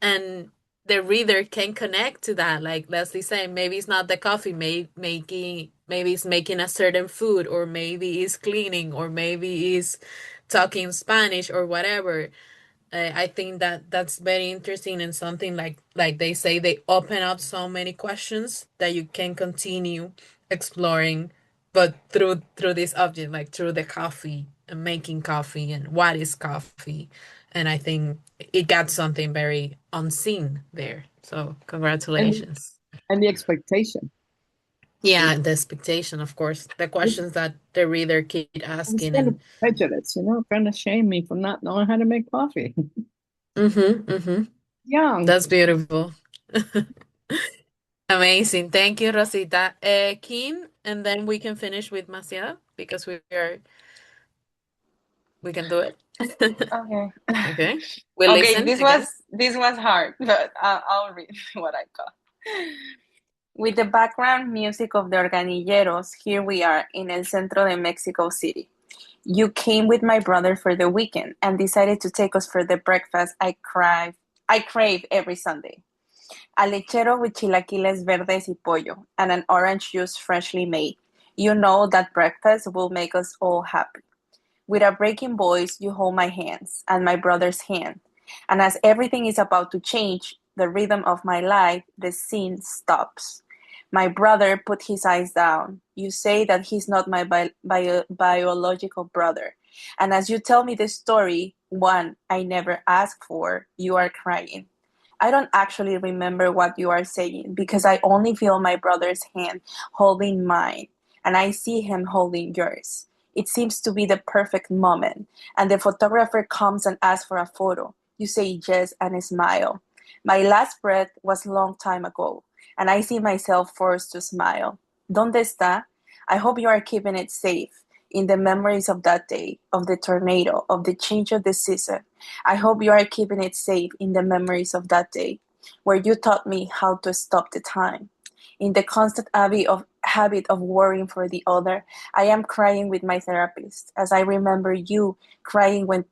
and the reader can connect to that. Like Leslie saying, maybe it's not the coffee making, maybe it's making a certain food, or maybe it's cleaning, or maybe it's talking Spanish or whatever. I think that that's very interesting, and something like they say, they open up so many questions that you can continue exploring, but through this object, like through the coffee and making coffee and what is coffee. And I think it got something very unseen there. So and congratulations. and the expectation. Yeah, the expectation, of course, the questions that the reader keep I was asking. kind of And prejudice, trying to shame me for not knowing how to make coffee. mm-hmm. Young. That's beautiful. Amazing. Thank you, Rosita. Kim, and then we can finish with Maciel because we can do it. Okay. Okay. We Okay, listen again. this was hard, but I'll read what I got. With the background music of the organilleros, here we are in El Centro de Mexico City. You came with my brother for the weekend and decided to take us for the breakfast I crave every Sunday. A lechero with chilaquiles verdes y pollo, and an orange juice freshly made. You know that breakfast will make us all happy. With a breaking voice, you hold my hands and my brother's hand. And as everything is about to change, the rhythm of my life, the scene stops. My brother put his eyes down. You say that he's not my biological brother. And as you tell me the story, one I never asked for, you are crying. I don't actually remember what you are saying because I only feel my brother's hand holding mine, and I see him holding yours. It seems to be the perfect moment, and the photographer comes and asks for a photo. You say yes and smile. My last breath was a long time ago, and I see myself forced to smile. ¿Dónde está? I hope you are keeping it safe in the memories of that day, of the tornado, of the change of the season. I hope you are keeping it safe in the memories of that day, where you taught me how to stop the time. In the constant habit of worrying for the other, I am crying with my therapist, as I remember you crying when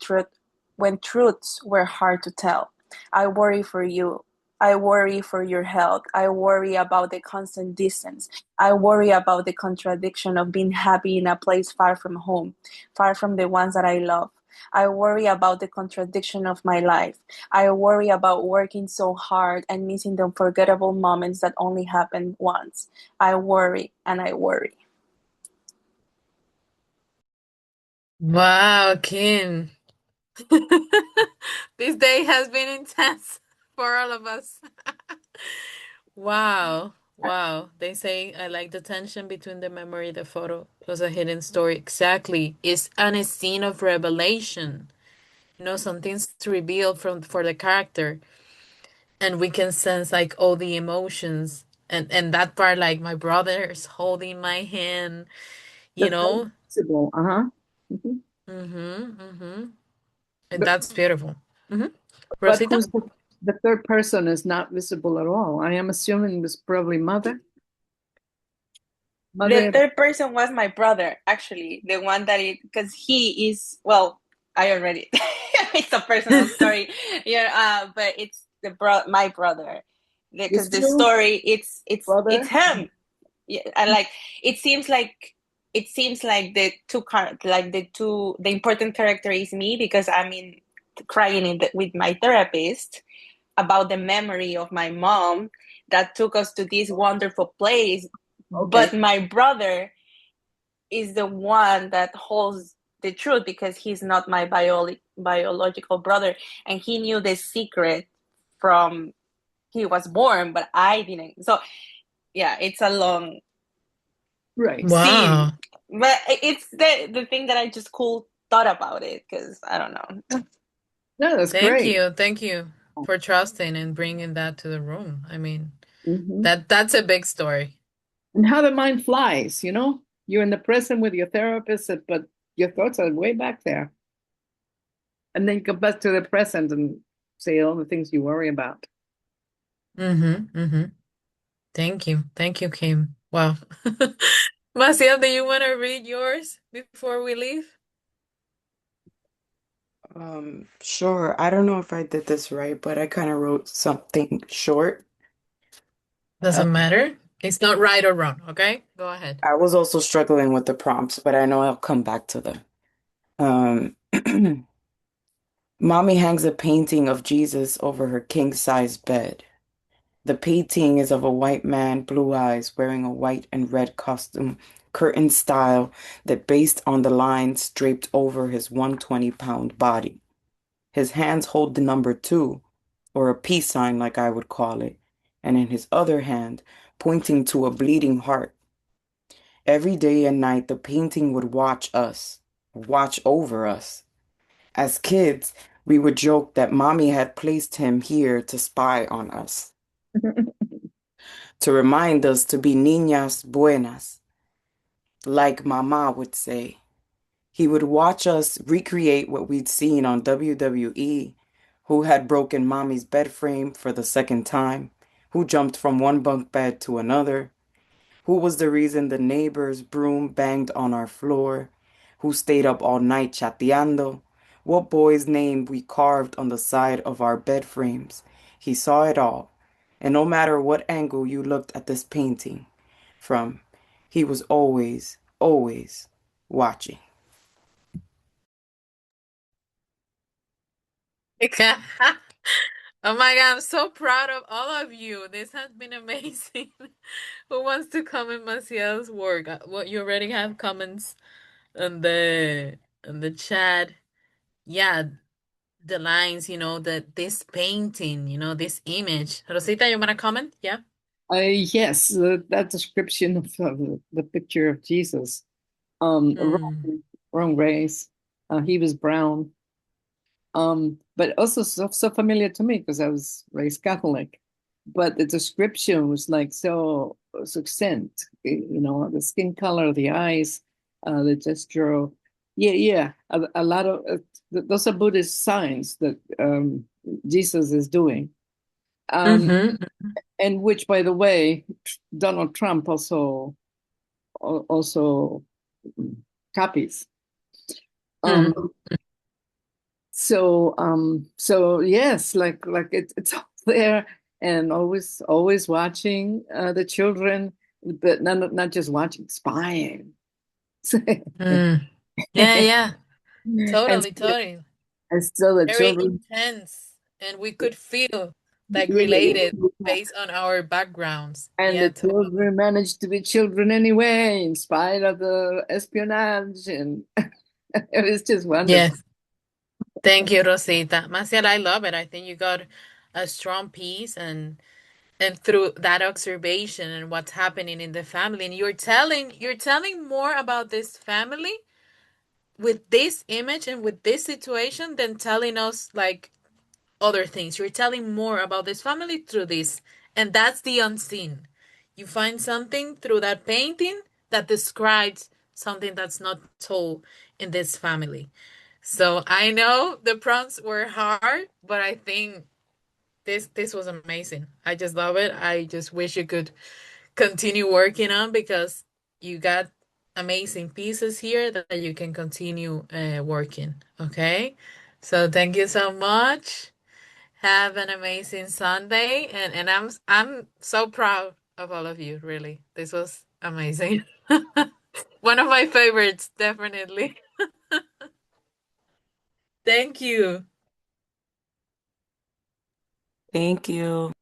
truths were hard to tell. I worry for you. I worry for your health. I worry about the constant distance. I worry about the contradiction of being happy in a place far from home, far from the ones that I love. I worry about the contradiction of my life. I worry about working so hard and missing the unforgettable moments that only happen once. I worry and I worry. Wow, Kim. This day has been intense for all of us. Wow. Wow. They say I like the tension between the memory, the photo, plus a hidden story. Exactly. It's an scene of revelation. Something's revealed from for the character, and we can sense like all the emotions, and that part, like my brother is holding my hand, you The know. flexible, uh-huh. Mhm. Mm-hmm. Mm-hmm. And But that's beautiful. Mm-hmm. but Rosita? who's the third person is not visible at all. I am assuming it was probably mother. The Mother. third person was my brother, actually, the one that because he is, well, I already, it's a personal story, yeah, but it's my brother, because It's the you, story, it's brother. him. Yeah, and like it seems like the important character is me because I'm in crying with my therapist, about the memory of my mom that took us to this wonderful place. Okay. But my brother is the one that holds the truth because he's not my biological brother, and he knew the secret from he was born, but I didn't. So yeah, it's a long Right. scene, Wow. but it's the thing that I just cool thought about it because I don't know. No, that's great. Thank you for trusting and bringing that to the room. I mean, Hmm. that's a big story. And how the mind flies, you know? You're in the present with your therapist, but your thoughts are way back there. And then you come back to the present and say all the things you worry about. Mm-hmm. Mm-hmm. Thank you, Kim. Wow. Marcia, do you want to read yours before we leave? Sure. I don't know if I did this right, but I kind of wrote something short. Uh, Doesn't matter. It's not right or wrong, okay? Go ahead. I was also struggling with the prompts, but I know I'll come back to them. Um, Mommy hangs a painting of Jesus over her king-size bed. The painting is of a white man, blue eyes, wearing a white and red costume, curtain style, that based on the lines draped over his 120-pound body. His hands hold the number two, or a peace sign like I would call it, and in his other hand, pointing to a bleeding heart. Every day and night the painting would watch over us. As kids, we would joke that mommy had placed him here to spy on us, to remind us to be niñas buenas, like mama would say. He would watch us recreate what we'd seen on WWE, who had broken mommy's bed frame for the second time, who jumped from one bunk bed to another, who was the reason the neighbor's broom banged on our floor, who stayed up all night chateando, what boy's name we carved on the side of our bed frames. He saw it all, and no matter what angle you looked at this painting from, he was always, always watching. Oh my God, I'm so proud of all of you. This has been amazing. Who wants to comment Maciel's work? What you already have comments on the chat. Yeah, the lines, this painting, this image. Rosita, you wanna comment? Yeah. Yes, that description of the picture of Jesus, Mm. wrong race. He was brown, but also so familiar to me because I was raised Catholic. But the description was like so succinct, you know, the skin color, the eyes, the gesture. Yeah, yeah, a lot of those are Buddhist signs that Jesus is doing. Um, Mm-hmm. and which, by the way, Donald Trump also copies. Um, Mm-hmm. so yes, it's all there, and always watching the children, but not just watching, spying. Mm. Yeah, yeah. and Totally, totally. and so the Very children, intense. And we could feel like yeah, related yeah. based on our backgrounds. And Yeah, the totally. children managed to be children anyway, in spite of the espionage, and it was just wonderful. Yes. Thank you, Rosita. Marcial, I love it. I think you got a strong piece and through that observation and what's happening in the family. And you're telling more about this family with this image and with this situation than telling us like other things. You're telling more about this family through this. And that's the unseen. You find something through that painting that describes something that's not told in this family. So I know the prompts were hard, but I think this was amazing. I just love it. I just wish you could continue working on because you got amazing pieces here that you can continue working. Okay, so thank you so much. Have an amazing Sunday, and I'm so proud of all of you. Really, this was amazing. One of my favorites, definitely. Thank you. Thank you.